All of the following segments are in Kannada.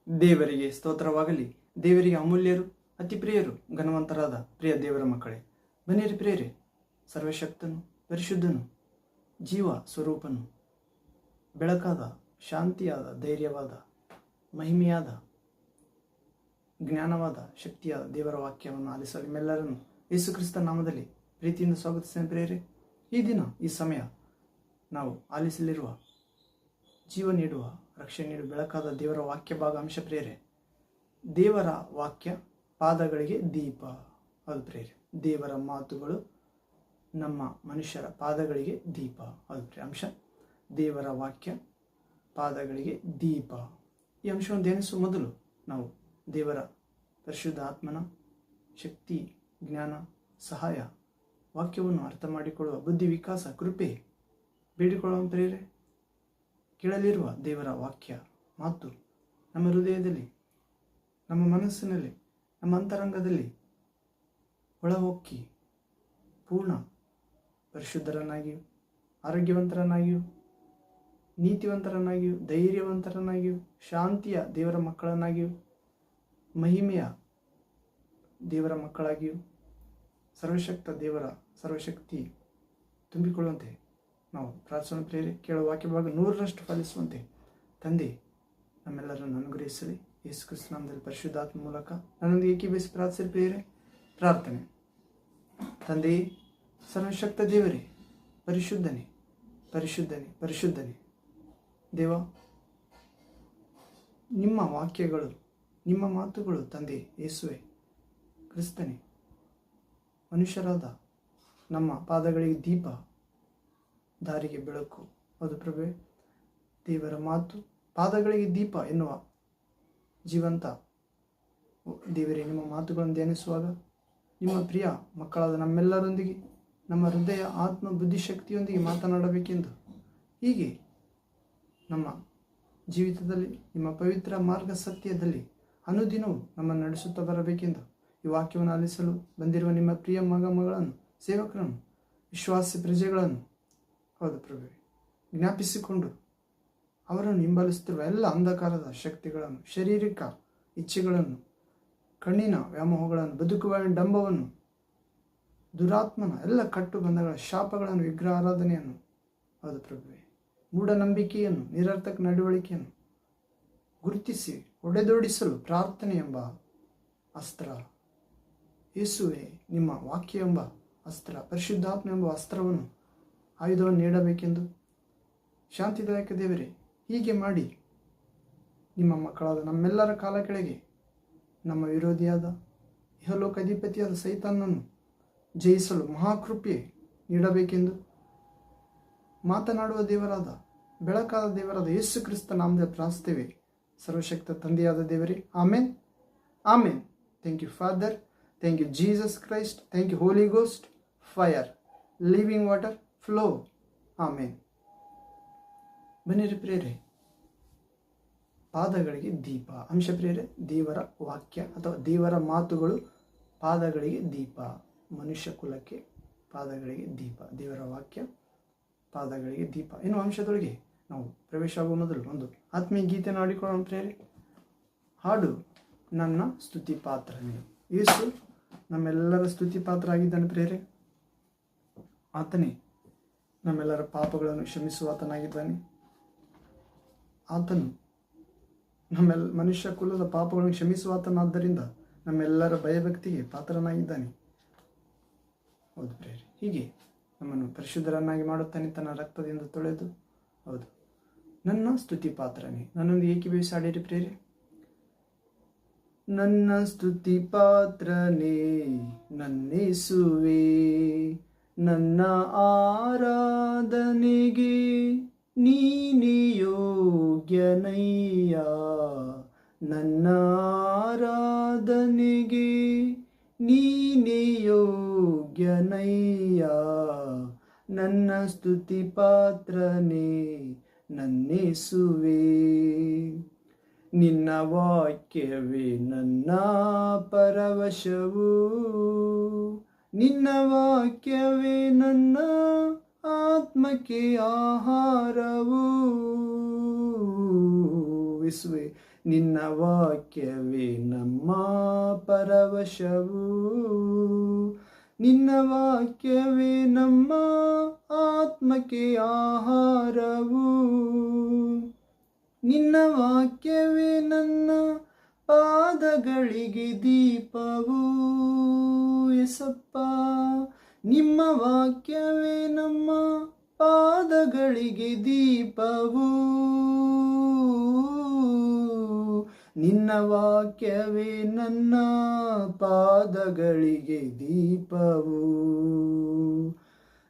ದೇವರಿಗೆ ಸ್ತೋತ್ರವಾಗಲಿ. ದೇವರಿಗೆ ಅಮೂಲ್ಯರು, ಅತಿ ಪ್ರಿಯರು, ಘನವಂತರಾದ ಪ್ರಿಯ ದೇವರ ಮಕ್ಕಳೇ, ಬನ್ನಿರಿ ಪ್ರಿಯರೇ. ಸರ್ವಶಕ್ತನು, ಪರಿಶುದ್ಧನು, ಜೀವ ಸ್ವರೂಪನು, ಬೆಳಕಾದ, ಶಾಂತಿಯಾದ, ಧೈರ್ಯವಾದ, ಮಹಿಮೆಯಾದ, ಜ್ಞಾನವಾದ, ಶಕ್ತಿಯಾದ ದೇವರ ವಾಕ್ಯವನ್ನು ಆಲಿಸಲು ನಿಮ್ಮೆಲ್ಲರನ್ನು ಯೇಸು ಕ್ರಿಸ್ತ ನಾಮದಲ್ಲಿ ಪ್ರೀತಿಯಿಂದ ಸ್ವಾಗತಿಸ್ತೇನೆ ಪ್ರಿಯರೇ. ಈ ದಿನ, ಈ ಸಮಯ ನಾವು ಆಲಿಸಲಿರುವ ಜೀವ ನೀಡುವ, ರಕ್ಷಣೆ ನೀಡುವ ಬೆಳಕಾದ ದೇವರ ವಾಕ್ಯ ಭಾಗ ಅಂಶ ಪ್ರಿಯರೇ. ದೇವರ ವಾಕ್ಯ ಪಾದಗಳಿಗೆ ದೀಪ. ಅದು ಪ್ರಿಯರೇ, ದೇವರ ಮಾತುಗಳು ನಮ್ಮ ಮನುಷ್ಯರ ಪಾದಗಳಿಗೆ ದೀಪ. ಅದು ಪ್ರಿಯ ಅಂಶ, ದೇವರ ವಾಕ್ಯ ಪಾದಗಳಿಗೆ ದೀಪ. ಈ ಅಂಶವನ್ನು ಧ್ಯಾನಿಸುವ ಮೊದಲು ನಾವು ದೇವರ ಪರಿಶುದ್ಧ ಆತ್ಮನ ಶಕ್ತಿ, ಜ್ಞಾನ, ಸಹಾಯ, ವಾಕ್ಯವನ್ನು ಅರ್ಥ ಮಾಡಿಕೊಳ್ಳುವ ಬುದ್ಧಿ ವಿಕಾಸ, ಕೃಪೆ ಬೇಡಿಕೊಳ್ಳುವ ಪ್ರಿಯರೇ. ಕೇಳಲಿರುವ ದೇವರ ವಾಕ್ಯ ಮಾತು ನಮ್ಮ ಹೃದಯದಲ್ಲಿ, ನಮ್ಮ ಮನಸ್ಸಿನಲ್ಲಿ, ನಮ್ಮ ಅಂತರಂಗದಲ್ಲಿ ಒಳಹೊಕ್ಕಿ ಪೂರ್ಣ ಪರಿಶುದ್ಧರನ್ನಾಗಿಯೂ, ಆರೋಗ್ಯವಂತರನ್ನಾಗಿಯೂ, ನೀತಿವಂತರನ್ನಾಗಿಯೂ, ಧೈರ್ಯವಂತರನ್ನಾಗಿಯೂ, ಶಾಂತಿಯ ದೇವರ ಮಕ್ಕಳನ್ನಾಗಿಯೂ, ಮಹಿಮೆಯ ದೇವರ ಮಕ್ಕಳಾಗಿಯೂ, ಸರ್ವಶಕ್ತ ದೇವರ ಸರ್ವಶಕ್ತಿ ತುಂಬಿಕೊಳ್ಳುವಂತೆ ನಾವು ಪ್ರಾರ್ಥನೆ ಪ್ರೇರೆ. ಕೇಳುವ ವಾಕ್ಯ ಭಾಗ 100ರಷ್ಟು ಫಲಿಸುವಂತೆ ತಂದೆ ನಮ್ಮೆಲ್ಲರನ್ನು ಅನುಗ್ರಹಿಸಲಿ. ಯೇಸು ಕ್ರಿಸ್ತ ನಾಮದಲ್ಲಿ ಪರಿಶುದ್ಧಾತ್ಮ ಮೂಲಕ ನನ್ನೊಂದಿಗೆ ಏಕೀಭವಿಸಿ ಪ್ರಾರ್ಥಿಸಿ ಪ್ರೇರೆ. ಪ್ರಾರ್ಥನೆ. ತಂದೆಯೇ, ಸರ್ವಶಕ್ತ ದೇವರೇ, ಪರಿಶುದ್ಧನೇ, ಪರಿಶುದ್ಧನೇ, ಪರಿಶುದ್ಧನೇ ದೇವ, ನಿಮ್ಮ ವಾಕ್ಯಗಳು, ನಿಮ್ಮ ಮಾತುಗಳು ತಂದೆ ಯೇಸುವೆ ಕ್ರಿಸ್ತನೇ, ಮನುಷ್ಯರಾದ ನಮ್ಮ ಪಾದಗಳಿಗೆ ದೀಪ, ದಾರಿಗೆ ಬೆಳಕು. ಅದು ಪ್ರಭುವೇ, ದೇವರ ಮಾತು ಪಾದಗಳಿಗೆ ದೀಪ ಎನ್ನುವ ಜೀವಂತ ದೇವರೇ, ನಿಮ್ಮ ಮಾತುಗಳನ್ನು ಧ್ಯಾನಿಸುವಾಗ ನಿಮ್ಮ ಪ್ರಿಯ ಮಕ್ಕಳಾದ ನಮ್ಮೆಲ್ಲರೊಂದಿಗೆ ನಮ್ಮ ಹೃದಯ, ಆತ್ಮ, ಬುದ್ಧಿಶಕ್ತಿಯೊಂದಿಗೆ ಮಾತನಾಡಬೇಕೆಂದು, ಹೀಗೆ ನಮ್ಮ ಜೀವಿತದಲ್ಲಿ ನಿಮ್ಮ ಪವಿತ್ರ ಮಾರ್ಗ ಸತ್ಯದಲ್ಲಿ ಅನುದಿನವೂ ನಮ್ಮನ್ನು ನಡೆಸುತ್ತಾ ಬರಬೇಕೆಂದು ಈ ವಾಕ್ಯವನ್ನು ಆಲಿಸಲು ಬಂದಿರುವ ನಿಮ್ಮ ಪ್ರಿಯ ಮಗಳನ್ನು, ಸೇವಕರನ್ನು, ವಿಶ್ವಾಸಿ ಪ್ರಜೆಗಳನ್ನು, ಹೌದು ಪ್ರಭುವೇ, ಜ್ಞಾಪಿಸಿಕೊಂಡು ಅವರನ್ನು ಹಿಂಬಾಲಿಸುತ್ತಿರುವ ಎಲ್ಲ ಅಂಧಕಾರದ ಶಕ್ತಿಗಳನ್ನು, ಶಾರೀರಿಕ ಇಚ್ಛೆಗಳನ್ನು, ಕಣ್ಣಿನ ವ್ಯಾಮೋಹಗಳನ್ನು, ಬದುಕುವ ಡಂಬವನ್ನು, ದುರಾತ್ಮನ ಎಲ್ಲ ಕಟ್ಟುಬಂಧಗಳ ಶಾಪಗಳನ್ನು, ವಿಗ್ರಹ ಆರಾಧನೆಯನ್ನು, ಹೌದು ಪ್ರಭುವೇ, ಮೂಢನಂಬಿಕೆಯನ್ನು, ನಿರರ್ಥಕ ನಡವಳಿಕೆಯನ್ನು ಗುರುತಿಸಿ ಹೊಡೆದೋಡಿಸಲು ಪ್ರಾರ್ಥನೆ ಎಂಬ ಅಸ್ತ್ರ, ಯೇಸುವೆ ನಿಮ್ಮ ವಾಕ್ಯ ಎಂಬ ಅಸ್ತ್ರ, ಪರಿಶುದ್ಧಾತ್ಮ ಎಂಬ ಅಸ್ತ್ರವನ್ನು, ಆಯುಧವನ್ನು ನೀಡಬೇಕೆಂದು ಶಾಂತಿದಾಯಕ ದೇವರೇ, ಹೀಗೆ ಮಾಡಿ ನಿಮ್ಮ ಮಕ್ಕಳಾದ ನಮ್ಮೆಲ್ಲರ ಕಾಲ ಕೆಳಗೆ ನಮ್ಮ ವಿರೋಧಿಯಾದ ಇಹಲೋಕಾಧಿಪತಿಯಾದ ಸೈತಾನನನ್ನು ಜಯಿಸಲು ಮಹಾಕೃಪೆ ನೀಡಬೇಕೆಂದು ಮಾತನಾಡುವ ದೇವರಾದ, ಬೆಳಕಾದ ದೇವರಾದ ಯೇಸು ಕ್ರಿಸ್ತ ನಾಮದಲ್ಲಿ ಪ್ರಾರ್ಥಿಸುತ್ತೇವೆ ಸರ್ವಶಕ್ತ ತಂದೆಯಾದ ದೇವರೇ. Amen, amen. Thank you father, thank you Jesus Christ, thank you holy ghost, fire, living water, flow. Amen. ಬನ್ನಿರಿ ಪ್ರಿಯರೇ, ಪಾದಗಳಿಗೆ ದೀಪ ಅಂಶ ಪ್ರಿಯರೇ. ದೇವರ ವಾಕ್ಯ ಅಥವಾ ದೇವರ ಮಾತುಗಳು ಪಾದಗಳಿಗೆ ದೀಪ, ಮನುಷ್ಯ ಕುಲಕ್ಕೆ ಪಾದಗಳಿಗೆ ದೀಪ, ದೇವರ ವಾಕ್ಯ ಪಾದಗಳಿಗೆ ದೀಪ ಎನ್ನುವ ಅಂಶದೊಳಗೆ ನಾವು ಪ್ರವೇಶ ಆಗುವ ಮೊದಲು ಒಂದು ಆತ್ಮೀಯ ಗೀತೆಯನ್ನು ಹಾಡಿಕೊಳ್ಳೋಣ ಪ್ರಿಯರೇ. ಹಾಡು ನನ್ನ ಸ್ತುತಿ ಪಾತ್ರನೇ. ಯೇಸು ನಮ್ಮೆಲ್ಲರ ಸ್ತುತಿ ಪಾತ್ರ ಆಗಿದ್ದಾನೆ ಪ್ರಿಯರೇ. ಆತನೇ ನಮ್ಮೆಲ್ಲರ ಪಾಪಗಳನ್ನು ಕ್ಷಮಿಸುವ ಆತನಾಗಿದ್ದಾನೆ. ಆತನು ಮನುಷ್ಯ ಕುಲದ ಪಾಪಗಳನ್ನು ಕ್ಷಮಿಸುವ ಆತನಾದ್ದರಿಂದ ನಮ್ಮೆಲ್ಲರ ಭಯಭಕ್ತಿಗೆ ಪಾತ್ರನಾಗಿದ್ದಾನೆ. ಹೌದು ಪ್ರಿಯರೇ, ಹೀಗೆ ನಮ್ಮನ್ನು ಪರಿಶುದ್ಧರನ್ನಾಗಿ ಮಾಡುತ್ತಾನೆ ತನ್ನ ರಕ್ತದಿಂದ ತೊಳೆದು. ಹೌದು, ನನ್ನ ಸ್ತುತಿ ಪಾತ್ರನೇ. ನನ್ನೊಂದು ಏಕೀಭವಿಸಿ ಹಾಡಿರಿ ಪ್ರಿಯರೇ. ನನ್ನ ಸ್ತುತಿ ಪಾತ್ರನೇ ನನ್ನೇಸುವೆ, ನನ್ನ ಆರಾಧನೆಗೆ ನೀನೇ ಯೋಗ್ಯನಯ್ಯ, ನನ್ನ ಆರಾಧನೆಗೆ ನೀನೇ ಯೋಗ್ಯನಯ್ಯ, ನನ್ನ ಸ್ತುತಿ ಪಾತ್ರನೇ ನನ್ನೇಸುವೆ. ನಿನ್ನ ವಾಕ್ಯವೇ ನನ್ನ ಪರವಶವು, ನಿನ್ನ ವಾಕ್ಯವೇ ನನ್ನ ಆತ್ಮಕ್ಕೆ ಆಹಾರವು. ಯೇಸುವೆ, ನಿನ್ನ ವಾಕ್ಯವೇ ನಮ್ಮ ಪರವಶವು, ನಿನ್ನ ವಾಕ್ಯವೇ ನಮ್ಮ ಆತ್ಮಕ್ಕೆ ಆಹಾರವು, ನಿನ್ನ ವಾಕ್ಯವೇ ನನ್ನ ಪಾದಗಳಿಗೆ ದೀಪವು. ಯೇಸಪ್ಪ, ನಿಮ್ಮ ವಾಕ್ಯವೇ ನಮ್ಮ ಪಾದಗಳಿಗೆ ದೀಪವು, ನಿನ್ನ ವಾಕ್ಯವೇ ನನ್ನ ಪಾದಗಳಿಗೆ ದೀಪವು.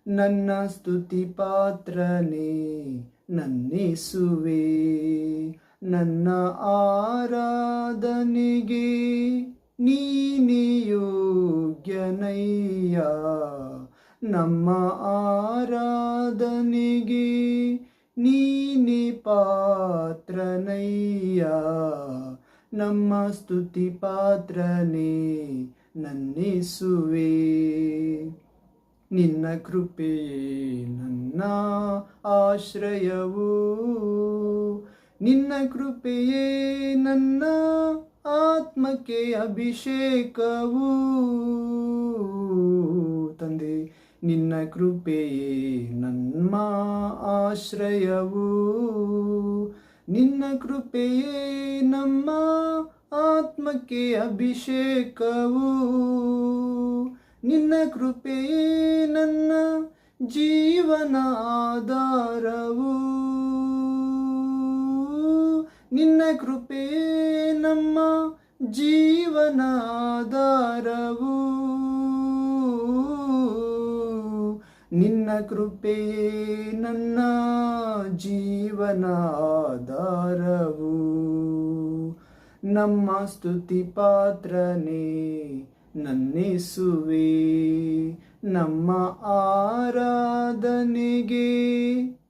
ನನ್ನ ಸ್ತುತಿ ಪಾತ್ರನೇ ನನ್ನೇಸುವೆ, ನನ್ನ ಆರಾಧನೆಗೆ ನೀನೇ ಯೋಗ್ಯನಯ್ಯ, ನಮ್ಮ ಆರಾಧನೆಗೆ ನೀನೇ ಪಾತ್ರನಯ್ಯ, ನಮ್ಮ ಸ್ತುತಿ ಪಾತ್ರನೇ ನನ್ನೇಸುವೆ. ನಿನ್ನ ಕೃಪೆಯೇ ನನ್ನ ಆಶ್ರಯವು, ನಿನ್ನ ಕೃಪೆಯೇ ನನ್ನ ಆತ್ಮಕ್ಕೆ ಅಭಿಷೇಕವು. ತಂದೆ, ನಿನ್ನ ಕೃಪೆಯೇ ನಮ್ಮ ಆಶ್ರಯವು, ನಿನ್ನ ಕೃಪೆಯೇ ನಮ್ಮ ಆತ್ಮಕ್ಕೆ ಅಭಿಷೇಕವು, ನಿನ್ನ ಕೃಪೆಯೇ ನನ್ನ ಜೀವನ ಆಧಾರವು, ನಿನ್ನ ಕೃಪೆಯೇ ನಮ್ಮ ಜೀವನ ಆಧಾರವು, ನಿನ್ನ ಕೃಪೆಯೇ ನನ್ನ ಜೀವನ ಆಧಾರವು. ನಮ್ಮ ಸ್ತುತಿ ಪಾತ್ರನೇ ನನ್ನೇಸುವೆ, ನಮ್ಮ ಆರಾಧನೆಗೆ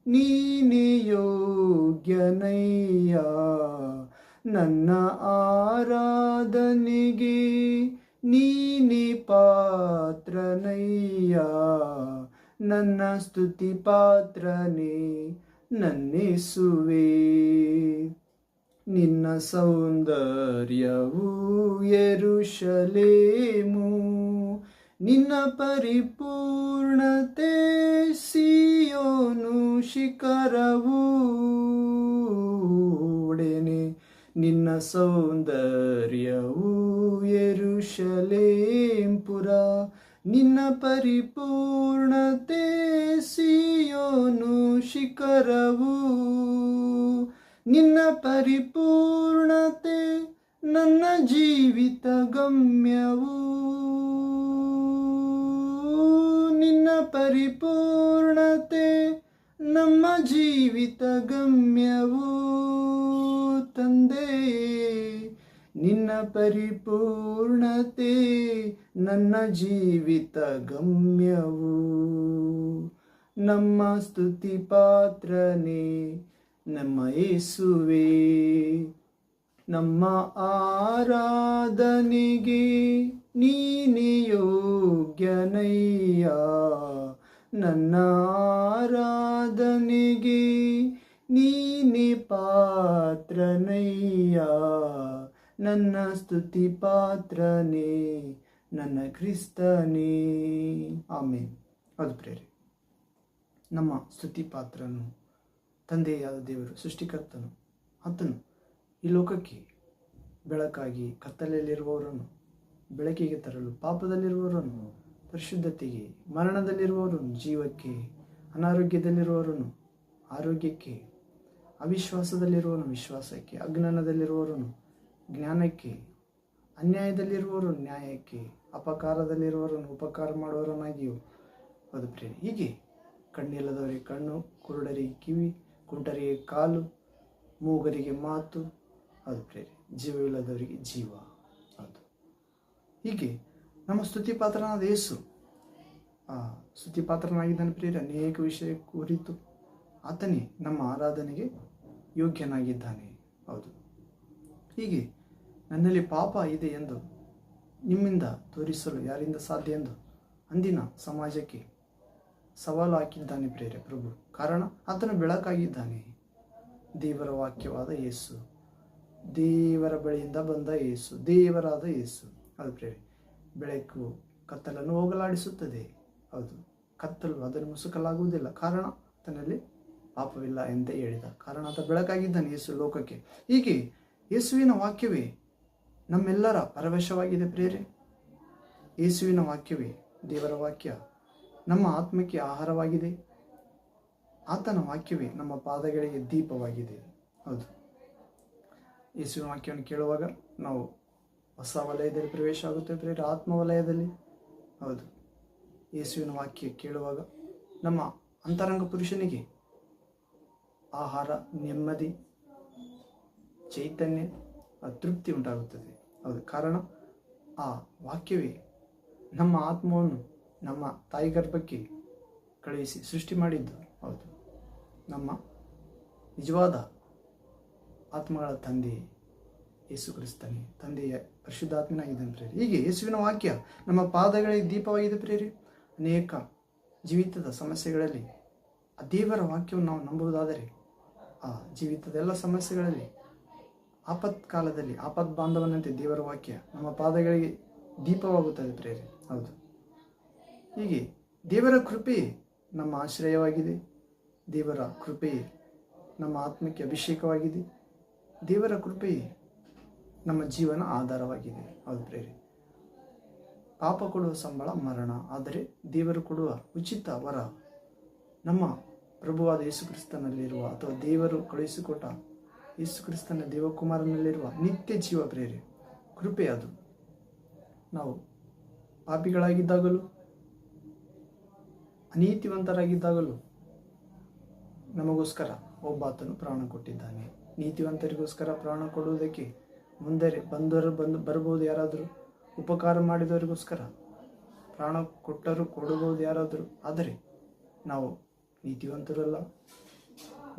ನೀನೇ ಯೋಗ್ಯನಯ್ಯ, ನನ್ನ ಆರಾಧನೆಗೆ ನೀನೇ ಪಾತ್ರನಯ್ಯ, ನನ್ನ ಸ್ತುತಿ ಪಾತ್ರನೇ ನನ್ನೇಸುವೆ. ನಿನ್ನ ಸೌಂದರ್ಯವು ಯೆರೂಷಲೇಮು, ನಿನ್ನ ಪರಿಪೂರ್ಣತೆ ಸಿಯೋನು ಶಿಖರವು. ಒಡೆಯನೇ, ನಿನ್ನ ಸೌಂದರ್ಯವು ಯೆರೂಷಲೇಮ್ ಪುರ, ನಿನ್ನ ಪರಿಪೂರ್ಣತೆ ಸಿಯೋನು ಶಿಖರವು, ನಿನ್ನ ಪರಿಪೂರ್ಣತೆ ನನ್ನ ಜೀವಿತ ಗಮ್ಯವು, ನಿನ್ನ ಪರಿಪೂರ್ಣತೆ ನಮ್ಮ ಜೀವಿತ ಗಮ್ಯವು. ತಂದೆ, ನಿನ್ನ ಪರಿಪೂರ್ಣತೆ ನನ್ನ ಜೀವಿತ ಗಮ್ಯವು. ನಮ್ಮ ಸ್ತುತಿ ಪಾತ್ರನೇ ನಮ್ಮ ಯೇಸುವೆ, ನಮ್ಮ ಆರಾಧನೆಗೆ ನೀನೇ ಯೋಗ್ಯನಯ್ಯ, ನನ್ನ ಆರಾಧನೆಗೆ ನೀನೇ ಪಾತ್ರನಯ್ಯ, ನನ್ನ ಸ್ತುತಿ ಪಾತ್ರನೇ ನನ್ನ ಕ್ರಿಸ್ತನೇ. ಆಮೇನ್. ಅದು ಪ್ರೇರೆ. ನಮ್ಮ ಸ್ತುತಿ ಪಾತ್ರನು ತಂದೆಯಾದ ದೇವರು, ಸೃಷ್ಟಿಕರ್ತನು. ಆತನು ಈ ಲೋಕಕ್ಕೆ ಬೆಳಕಾಗಿ ಕತ್ತಲೆಯಲ್ಲಿರುವವರನ್ನು ಬೆಳಕಿಗೆ ತರಲು, ಪಾಪದಲ್ಲಿರುವವರನ್ನು ಪರಿಶುದ್ಧತೆಗೆ, ಮರಣದಲ್ಲಿರುವವರನ್ನು ಜೀವಕ್ಕೆ, ಅನಾರೋಗ್ಯದಲ್ಲಿರುವವರನ್ನು ಆರೋಗ್ಯಕ್ಕೆ, ಅವಿಶ್ವಾಸದಲ್ಲಿರುವವನು ವಿಶ್ವಾಸಕ್ಕೆ, ಅಜ್ಞಾನದಲ್ಲಿರುವವರನ್ನು ಜ್ಞಾನಕ್ಕೆ, ಅನ್ಯಾಯದಲ್ಲಿರುವವರನ್ನು ನ್ಯಾಯಕ್ಕೆ, ಅಪಕಾರದಲ್ಲಿರುವವರನ್ನು ಉಪಕಾರ ಮಾಡುವವರನ್ನಾಗಿಯೂ ಅದು ಪ್ರೇರೆ. ಹೀಗೆ ಕಣ್ಣಿಲ್ಲದವರಿಗೆ ಕಣ್ಣು, ಕುರುಡರಿಗೆ ಕಿವಿ, ಕುಂಟರಿಗೆ ಕಾಲು, ಮೂಗರಿಗೆ ಮಾತು, ಅದು ಪ್ರೇರೆ. ಜೀವವಿಲ್ಲದವರಿಗೆ ಜೀವ. ಅದು ಹೀಗೆ ನಮ್ಮ ಸ್ತುತಿಪಾತ್ರನಾದ ಯೇಸು ಸ್ತುತಿಪಾತ್ರನಾಗಿದ್ದಾನೆ ಪ್ರೇರೆ. ಅನೇಕ ವಿಷಯ ಕುರಿತು ಆತನೇ ನಮ್ಮ ಆರಾಧನೆಗೆ ಯೋಗ್ಯನಾಗಿದ್ದಾನೆ. ಹೌದು. ಹೀಗೆ ನನ್ನಲ್ಲಿ ಪಾಪ ಇದೆ ಎಂದು ನಿಮ್ಮಿಂದ ತೋರಿಸಲು ಯಾರಿಂದ ಸಾಧ್ಯ ಎಂದು ಅಂದಿನ ಸಮಾಜಕ್ಕೆ ಸವಾಲು ಹಾಕಿದ್ದಾನೆ ಪ್ರೇರೆ ಪ್ರಭು. ಕಾರಣ ಆತನು ಬೆಳಕಾಗಿದ್ದಾನೆ. ದೇವರ ವಾಕ್ಯವಾದ ಯೇಸು ದೇವರ ಬಳಿಯಿಂದ ಬಂದ ಯೇಸು, ದೇವರಾದ ಯೇಸು. ಅದು ಪ್ರೇರೆ, ಬೆಳಕು ಕತ್ತಲನ್ನು ಹೋಗಲಾಡಿಸುತ್ತದೆ. ಹೌದು, ಕತ್ತಲು ಅದನ್ನು ಮುಸುಕಲಾಗುವುದಿಲ್ಲ, ಕಾರಣ ಆತನಲ್ಲಿ ಪಾಪವಿಲ್ಲ ಎಂದೇ ಹೇಳಿದ ಕಾರಣ ಆತ ಬೆಳಕಾಗಿದ್ದಾನೆ ಯೇಸು ಲೋಕಕ್ಕೆ. ಹೀಗೆ ಯೇಸುವಿನ ವಾಕ್ಯವೇ ನಮ್ಮೆಲ್ಲರ ಪರವಶವಾಗಿದೆ ಪ್ರೇರೆ. ಯೇಸುವಿನ ವಾಕ್ಯವೇ, ದೇವರ ವಾಕ್ಯ ನಮ್ಮ ಆತ್ಮಕ್ಕೆ ಆಹಾರವಾಗಿದೆ. ಆತನ ವಾಕ್ಯವೇ ನಮ್ಮ ಪಾದಗಳಿಗೆ ದೀಪವಾಗಿದೆ. ಹೌದು, ಯೇಸುವಿನ ವಾಕ್ಯವನ್ನು ಕೇಳುವಾಗ ನಾವು ಹೊಸ ವಲಯದಲ್ಲಿ ಪ್ರವೇಶ ಆಗುತ್ತೇವೆ ಪ್ರೇರೆ, ಆತ್ಮ ವಲಯದಲ್ಲಿ. ಹೌದು, ಯೇಸುವಿನ ವಾಕ್ಯ ಕೇಳುವಾಗ ನಮ್ಮ ಅಂತರಂಗ ಪುರುಷನಿಗೆ ಆಹಾರ, ನೆಮ್ಮದಿ, ಚೈತನ್ಯ, ತೃಪ್ತಿ ಉಂಟಾಗುತ್ತದೆ. ಹೌದು, ಕಾರಣ ಆ ವಾಕ್ಯವೇ ನಮ್ಮ ಆತ್ಮವನ್ನು ನಮ್ಮ ತಾಯಿ ಗರ್ಭಕ್ಕೆ ಕಳುಹಿಸಿ ಸೃಷ್ಟಿ ಮಾಡಿದ್ದು. ಹೌದು, ನಮ್ಮ ನಿಜವಾದ ಆತ್ಮಗಳ ತಂದೆ ಯೇಸು ಕ್ರಿಸ್ತನೇ, ತಂದೆಯ ಪರಿಶುದ್ಧಾತ್ಮನಾಗಿದ್ದಾನೆ ಪ್ರೇರೆ. ಹೀಗೆ ಯೇಸುವಿನ ವಾಕ್ಯ ನಮ್ಮ ಪಾದಗಳಿಗೆ ದೀಪವಾಗಿದೆ ಪ್ರೇರೆ. ಅನೇಕ ಜೀವಿತದ ಸಮಸ್ಯೆಗಳಲ್ಲಿ ಆ ದೇವರ ವಾಕ್ಯವನ್ನು ನಾವು ನಂಬುವುದಾದರೆ ಆ ಜೀವಿತದ ಎಲ್ಲ ಸಮಸ್ಯೆಗಳಲ್ಲಿ ಆಪತ್ಕಾಲದಲ್ಲಿ ಆಪತ್ ಬಾಂಧವನಂತೆ ದೇವರ ವಾಕ್ಯ ನಮ್ಮ ಪಾದಗಳಿಗೆ ದೀಪವಾಗುತ್ತದೆ ಪ್ರೇರೆ. ಹೌದು, ಹೀಗೆ ದೇವರ ಕೃಪೆಯೇ ನಮ್ಮ ಆಶ್ರಯವಾಗಿದೆ. ದೇವರ ಕೃಪೆಯೇ ನಮ್ಮ ಆತ್ಮಕ್ಕೆ ಅಭಿಷೇಕವಾಗಿದೆ. ದೇವರ ಕೃಪೆಯೇ ನಮ್ಮ ಜೀವನ ಆಧಾರವಾಗಿದೆ. ಹೌದು ಪ್ರೇರೆ, ಪಾಪ ಕೊಡುವ ಸಂಬಳ ಮರಣ, ಆದರೆ ದೇವರು ಕೊಡುವ ಉಚಿತ ವರ ನಮ್ಮ ಪ್ರಭುವಾದ ಯೇಸು ಕ್ರಿಸ್ತನಲ್ಲಿರುವ ಅಥವಾ ದೇವರು ಕಳುಹಿಸಿಕೊಟ್ಟ ಯೇಸು ಕ್ರಿಸ್ತನ ದೇವಕುಮಾರನಲ್ಲಿರುವ ನಿತ್ಯ ಜೀವ ಪ್ರೇರೆ. ಕೃಪೆ ಅದು. ನಾವು ಪಾಪಿಗಳಾಗಿದ್ದಾಗಲೂ ಅನೀತಿವಂತರಾಗಿದ್ದಾಗಲೂ ನಮಗೋಸ್ಕರ ಒಬ್ಬಾತನು ಪ್ರಾಣ ಕೊಟ್ಟಿದ್ದಾನೆ. ನೀತಿವಂತರಿಗೋಸ್ಕರ ಪ್ರಾಣ ಕೊಡುವುದಕ್ಕೆ ಮುಂದೆ ಬರಬಹುದು ಯಾರಾದರೂ, ಉಪಕಾರ ಮಾಡಿದವರಿಗೋಸ್ಕರ ಪ್ರಾಣ ಕೊಟ್ಟರೂ ಕೊಡಬಹುದು ಯಾರಾದರೂ. ಆದರೆ ನಾವು ನೀತಿವಂತರು ಅಲ್ಲ,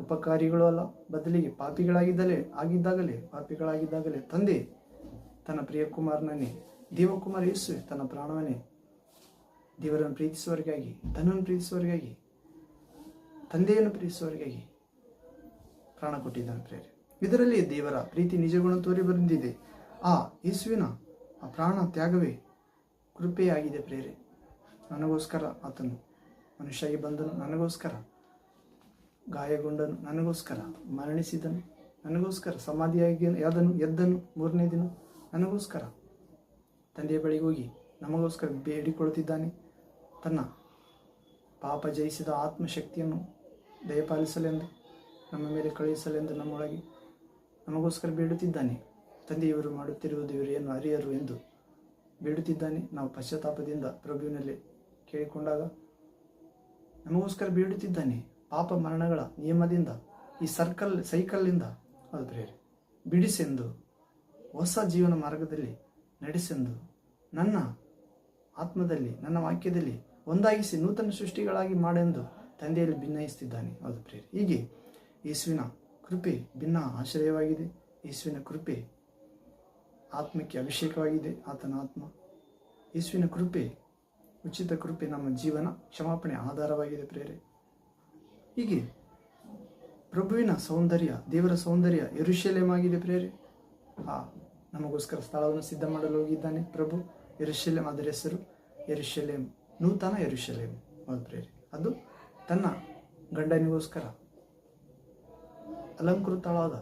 ಉಪಕಾರಿಗಳು ಅಲ್ಲ, ಬದಲಿಗೆ ಪಾಪಿಗಳಾಗಿದ್ದಾಗಲೇ ತಂದೆ ತನ್ನ ಪ್ರಿಯ ಕುಮಾರನನ್ನೇ, ದೇವಕುಮಾರ ಯೇಸುವೆ ತನ್ನ ಪ್ರಾಣವನ್ನೇ ದೇವರನ್ನು ಪ್ರೀತಿಸುವವರಿಗಾಗಿ, ತನ್ನನ್ನು ಪ್ರೀತಿಸುವವರಿಗಾಗಿ, ತಂದೆಯನ್ನು ಪ್ರೀತಿಸುವವರಿಗಾಗಿ ಪ್ರಾಣ ಕೊಟ್ಟಿದ್ದಾನೆ ಪ್ರೇರೆ. ಇದರಲ್ಲಿ ದೇವರ ಪ್ರೀತಿ ನಿಜಗುಣ ತೋರಿ ಬಂದಿದೆ. ಆ ಯೇಸುವಿನ ಆ ಪ್ರಾಣ ತ್ಯಾಗವೇ ಕೃಪೆಯಾಗಿದೆ ಪ್ರೇರೆ. ನನಗೋಸ್ಕರ ಆತನು ಮನುಷ್ಯಾಗಿ ಬಂದನು, ನನಗೋಸ್ಕರ ಗಾಯಗೊಂಡನು, ನನಗೋಸ್ಕರ ಮರಣಿಸಿದನು, ನನಗೋಸ್ಕರ ಸಮಾಧಿಯಾಗಿ ಎದ್ದನು ಮೂರನೇ ದಿನ, ನನಗೋಸ್ಕರ ತಂದೆಯ ಬಳಿಗೆ ಹೋಗಿ ನಮಗೋಸ್ಕರ ಬೇಡಿಕೊಳ್ಳುತ್ತಿದ್ದಾನೆ. ತನ್ನ ಪಾಪ ಜಯಿಸಿದ ಆತ್ಮಶಕ್ತಿಯನ್ನು ದಯಪಾಲಿಸಲೆಂದು, ನಮ್ಮ ಮೇಲೆ ಕಳುಹಿಸಲೆಂದು ನಮ್ಮೊಳಗೆ ನಮಗೋಸ್ಕರ ಬೇಡುತ್ತಿದ್ದಾನೆ. ತಂದೆಯವರು ಮಾಡುತ್ತಿರುವುದು ಇವರು ಏನು ಅರಿಯರು ಎಂದು ಬೇಡುತ್ತಿದ್ದಾನೆ. ನಾವು ಪಶ್ಚಾತ್ತಾಪದಿಂದ ಪ್ರಭುವಿನಲ್ಲಿ ಕೇಳಿಕೊಂಡಾಗ ನಮಗೋಸ್ಕರ ಬೇಡುತ್ತಿದ್ದಾನೆ. ಪಾಪ ಮರಣಗಳ ನಿಯಮದಿಂದ, ಈ ಸೈಕಲ್ನಿಂದ ಅದು ಪ್ರೇರೆ ಬಿಡಿಸೆಂದು, ಹೊಸ ಜೀವನ ಮಾರ್ಗದಲ್ಲಿ ನಡೆಸೆಂದು, ನನ್ನ ಆತ್ಮದಲ್ಲಿ ನನ್ನ ವಾಕ್ಯದಲ್ಲಿ ಒಂದಾಗಿಸಿ ನೂತನ ಸೃಷ್ಟಿಗಳಾಗಿ ಮಾಡೆಂದು ತಂದೆಯಲ್ಲಿ ಭಿನ್ನಯಿಸುತ್ತಿದ್ದಾನೆ. ಅದು ಪ್ರೇರೆ. ಹೀಗೆ ಯೇಸುವಿನ ಕೃಪೆ ಭಿನ್ನ ಆಶ್ರಯವಾಗಿದೆ. ಯೇಸುವಿನ ಕೃಪೆ ಆತ್ಮಕ್ಕೆ ಅಭಿಷೇಕವಾಗಿದೆ. ಆತನ ಆತ್ಮ ಯೇಸುವಿನ ಕೃಪೆ, ಉಚಿತ ಕೃಪೆ ನಮ್ಮ ಜೀವನ ಕ್ಷಮಾಪಣೆ ಆಧಾರವಾಗಿದೆ ಪ್ರೇರೆ. ಹೀಗೆ ಪ್ರಭುವಿನ ಸೌಂದರ್ಯ, ದೇವರ ಸೌಂದರ್ಯ ಯೆರೂಸಲೇಮ್ ಆಗಿದೆ ಪ್ರೇರೆ. ನಮಗೋಸ್ಕರ ಸ್ಥಳವನ್ನು ಸಿದ್ಧ ಮಾಡಲು ಹೋಗಿದ್ದಾನೆ ಪ್ರಭು. ಯೆರೂಸಲೇಮ್, ಅದರ ಹೆಸರು ಯೆರೂಸಲೇಮ್, ನೂತನ ಯೆರೂಸಲೇಮ್. ಹೌದು ಪ್ರೇರೆ. ಅದು ತನ್ನ ಗಂಡನಿಗೋಸ್ಕರ ಅಲಂಕೃತವಾದ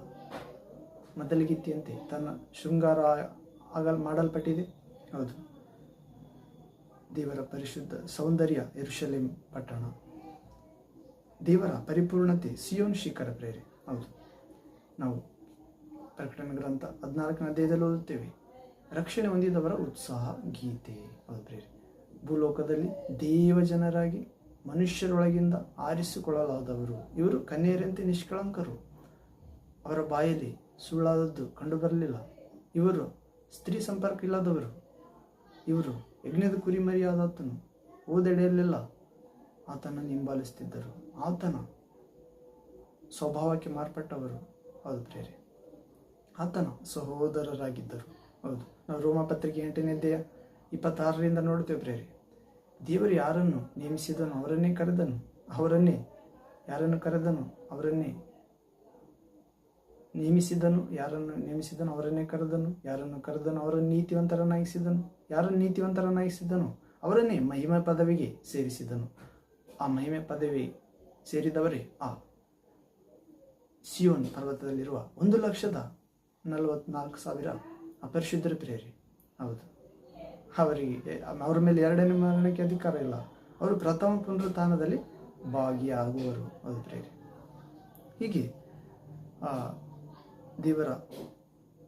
ಮದಲಗಿತ್ತಿಯಂತೆ ತನ್ನ ಶೃಂಗಾರ ಮಾಡಲ್ಪಟ್ಟಿದೆ. ಹೌದು, ದೇವರ ಪರಿಶುದ್ಧ ಸೌಂದರ್ಯ ಯೆರೂಸಲೇಮ್ ಪಟ್ಟಣ, ದೇವರ ಪರಿಪೂರ್ಣತೆ ಸಿಯೋನ್ ಶಿಖರ ಪ್ರೇರೆ. ಹೌದು, ನಾವು ಪ್ರಕಟಣೆ ಗ್ರಂಥ 14ನೇ ಅಧ್ಯಾಯದಲ್ಲಿ ಓದುತ್ತೇವೆ, ರಕ್ಷಣೆ ಹೊಂದಿದವರ ಉತ್ಸಾಹ ಗೀತೆ. ಹೌದು ಪ್ರೇರೆ. ಭೂಲೋಕದಲ್ಲಿ ದೇವಜನರಾಗಿ ಮನುಷ್ಯರೊಳಗಿಂದ ಆರಿಸಿಕೊಳ್ಳಲಾದವರು ಇವರು ಕನ್ಯೆಯರಂತೆ ನಿಷ್ಕಳಂಕರು. ಅವರ ಬಾಯಲ್ಲಿ ಸುಳ್ಳಾದದ್ದು ಕಂಡುಬರಲಿಲ್ಲ. ಇವರು ಸ್ತ್ರೀ ಸಂಪರ್ಕ ಇಲ್ಲದವರು. ಇವರು ಯಜ್ಞದ ಕುರಿಮರಿಯಾದಾತನು ಓದೆಡೆಯಲ್ಲೆಲ್ಲ ಆತನನ್ನು ಹಿಂಬಾಲಿಸುತ್ತಿದ್ದರು. ಆತನ ಸ್ವಭಾವಕ್ಕೆ ಮಾರ್ಪಟ್ಟವರು. ಹೌದು ಪ್ರೇರೆ, ಆತನ ಸಹೋದರರಾಗಿದ್ದರು. ಹೌದು, ನಾವು ರೋಮಪತ್ರಿಕೆ 8ನೇ ಅಧ್ಯಾಯ 26ರಿಂದ ನೋಡ್ತೇವೆ ಪ್ರೇರೆ. ದೇವರು ಯಾರನ್ನು ನೇಮಿಸಿದನು ಅವರನ್ನೇ ಕರೆದನು, ಯಾರನ್ನು ಕರೆದನು ಅವರನ್ನೇ ನೇಮಿಸಿದನು, ಯಾರನ್ನು ನೇಮಿಸಿದನು ಅವರನ್ನೇ ಕರೆದನು, ಯಾರನ್ನು ಕರೆದನು ಅವರನ್ನು ನೀತಿವಂತರನ್ನಾಗಿಸಿದನು, ಯಾರನ್ನು ನೀತಿವಂತರನ್ನಾಗಿಸಿದನು ಅವರನ್ನೇ ಮಹಿಮೆ ಪದವಿಗೆ ಸೇರಿಸಿದನು. ಆ ಮಹಿಮೆ ಪದವಿ ಸೇರಿದವರೇ ಆ ಸಿಯೋನ್ ಪರ್ವತದಲ್ಲಿರುವ 1,44,000 ಅಪರಿಶುದ್ಧರ ಪ್ರಿಯರೇ. ಹೌದು, ಅವರಿಗೆ ಅವರ ಮೇಲೆ ಎರಡನೇ ಮರಣಕ್ಕೆ ಅಧಿಕಾರ ಇಲ್ಲ. ಅವರು ಪ್ರಥಮ ಪುನರುತ್ಥಾನದಲ್ಲಿ ಭಾಗಿಯಾಗುವರು. ಹೌದು ಪ್ರಿಯರೇ. ಹೀಗೆ ದೇವರ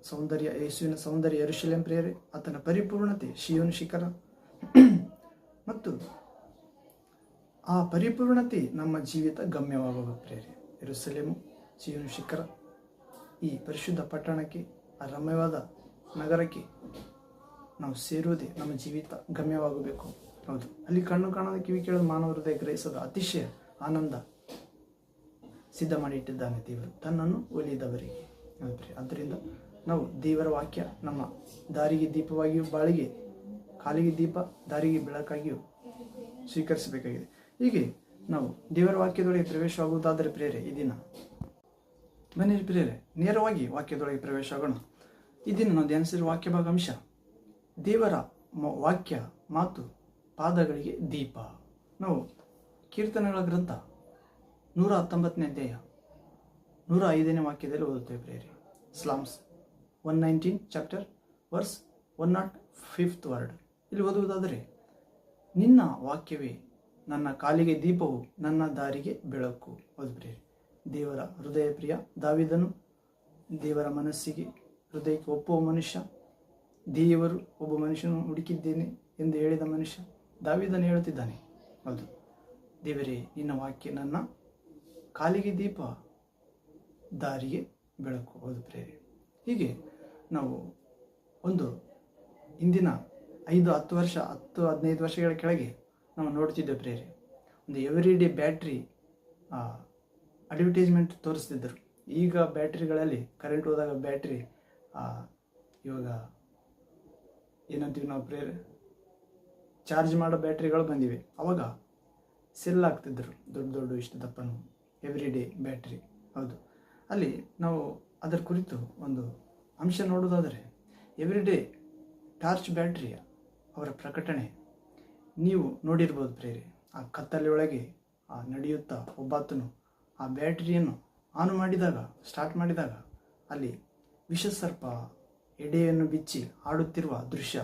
ಸೌಂದರ್ಯ, ಯೇಸುವಿನ ಸೌಂದರ್ಯ ಯೆರೂಸಲೇಮ್ ಪ್ರಿಯರೇ, ಆತನ ಪರಿಪೂರ್ಣತೆ ಸಿಯೋನ್ ಶಿಖರ, ಮತ್ತು ಆ ಪರಿಪೂರ್ಣತೆ ನಮ್ಮ ಜೀವಿತ ಗಮ್ಯವಾಗುವ ಪ್ರಿಯರೇ. ಯೆರೂಸಲೇಮು, ಸಿಯೋನ್ ಶಿಖರ, ಈ ಪರಿಶುದ್ಧ ಪಟ್ಟಣಕ್ಕೆ, ಆ ರಮ್ಯವಾದ ನಗರಕ್ಕೆ ನಾವು ಸೇರುವುದೇ ನಮ್ಮ ಜೀವಿತ ಗಮ್ಯವಾಗಬೇಕು. ಹೌದು, ಅಲ್ಲಿ ಕಣ್ಣು ಕಾಣದ ಕಿವಿ ಕೇಳದ ಮಾನವ ಹೃದಯ ಗ್ರಹಿಸದ ಅತಿಶಯ ಆನಂದ ಸಿದ್ಧ ಮಾಡಿ ಇಟ್ಟಿದ್ದಾನೆ ದೇವರು ತನ್ನನ್ನು ಒಲಿದವರಿಗೆ. ಆದ್ದರಿಂದ ನಾವು ದೇವರ ವಾಕ್ಯ ನಮ್ಮ ದಾರಿಗೆ ದೀಪವಾಗಿಯೂ, ಬಾಳಿಗೆ ಕಾಲಿಗೆ ದೀಪ, ದಾರಿಗೆ ಬೆಳಕಾಗಿಯೂ ಸ್ವೀಕರಿಸಬೇಕಾಗಿದೆ. ಹೀಗೆ ನಾವು ದೇವರ ವಾಕ್ಯದೊಳಗೆ ಪ್ರವೇಶವಾಗುವುದಾದರೆ ಪ್ರೇರೆ, ಈ ದಿನ ಬನ್ನಿರಿ ಪ್ರೇರೆ, ನೇರವಾಗಿ ವಾಕ್ಯದೊಳಗೆ ಪ್ರವೇಶ ಆಗೋಣ. ಈ ದಿನ ನಾವು ಧ್ಯಾನಿಸಿರುವ ವಾಕ್ಯ ಭಾಗಾಂಶ, ದೇವರ ವಾಕ್ಯ ಮಾತು ಪಾದಗಳಿಗೆ ದೀಪ. ನಾವು ಕೀರ್ತನೆಗಳ ಗ್ರಂಥ 119ನೇ ಅಧ್ಯಾಯ 105ನೇ ವಾಕ್ಯದಲ್ಲಿ ಓದುತ್ತೇವೆ ಪ್ರೇರೆ. Slams 119 chapter verse 105th word. ಇಲ್ಲಿ ಓದುವುದಾದರೆ, ನಿನ್ನ ವಾಕ್ಯವೇ ನನ್ನ ಕಾಲಿಗೆ ದೀಪವು, ನನ್ನ ದಾರಿಗೆ ಬೆಳಕು. ಹೌದು ಪ್ರಿಯರೇ, ದೇವರ ಹೃದಯ ಪ್ರಿಯ ದಾವೀದನು ದೇವರ ಮನಸ್ಸಿಗೆ, ಹೃದಯಕ್ಕೆ ಒಪ್ಪುವ ಮನುಷ್ಯ, ದೇವರು ಒಬ್ಬ ಮನುಷ್ಯನು ಹುಡುಕಿದ್ದೇನೆ ಎಂದು ಹೇಳಿದ ಮನುಷ್ಯ ದಾವೀದನು ಹೇಳುತ್ತಿದ್ದಾನೆ. ಹೌದು, ದೇವರೇ ನಿನ್ನ ವಾಕ್ಯ ನನ್ನ ಕಾಲಿಗೆ ದೀಪ, ದಾರಿಗೆ ಬೆಳಕು. ಹೌದು ಪ್ರಿಯರೇ, ಹೀಗೆ ನಾವು ಒಂದು ಇಂದಿನ 5-10 ವರ್ಷ, 10-15 ವರ್ಷಗಳ ಕೆಳಗೆ ನಾವು ನೋಡ್ತಿದ್ದೇವೆ ಪ್ರಿಯರೇ, ಒಂದು ಎವ್ರಿ ಡೇ ಬ್ಯಾಟ್ರಿ ಅಡ್ವರ್ಟೈಸ್ಮೆಂಟ್ ತೋರಿಸ್ತಿದ್ದರು. ಈಗ ಬ್ಯಾಟ್ರಿಗಳಲ್ಲಿ ಕರೆಂಟ್ ಹೋದಾಗ ಬ್ಯಾಟ್ರಿ ಇವಾಗ ಏನಂತೀವಿ ನಾವು ಪ್ರೇರೆ, ಚಾರ್ಜ್ ಮಾಡೋ ಬ್ಯಾಟ್ರಿಗಳು ಬಂದಿವೆ. ಅವಾಗ ಸೆಲ್ ಆಗ್ತಿದ್ದರು, ದೊಡ್ಡ ದೊಡ್ಡ ಇಷ್ಟು ದಪ್ಪನು ಎವ್ರಿ ಡೇ ಬ್ಯಾಟ್ರಿ. ಹೌದು, ಅಲ್ಲಿ ನಾವು ಅದರ ಕುರಿತು ಒಂದು ಅಂಶ ನೋಡೋದಾದರೆ, ಎವ್ರಿ ಡೇ ಟಾರ್ಚ್ ಬ್ಯಾಟ್ರಿಯ ಅವರ ಪ್ರಕಟಣೆ ನೀವು ನೋಡಿರ್ಬೋದು ಪ್ರೇರೆ. ಆ ಕತ್ತಲೆ ಒಳಗೆ ನಡೆಯುತ್ತಾ ಒಬ್ಬಾತನು ಆ ಬ್ಯಾಟ್ರಿಯನ್ನು ಆನ್ ಮಾಡಿದಾಗ, ಸ್ಟಾರ್ಟ್ ಮಾಡಿದಾಗ, ಅಲ್ಲಿ ವಿಷಸರ್ಪ ಎಡೆಯನ್ನು ಬಿಚ್ಚಿ ಆಡುತ್ತಿರುವ ದೃಶ್ಯ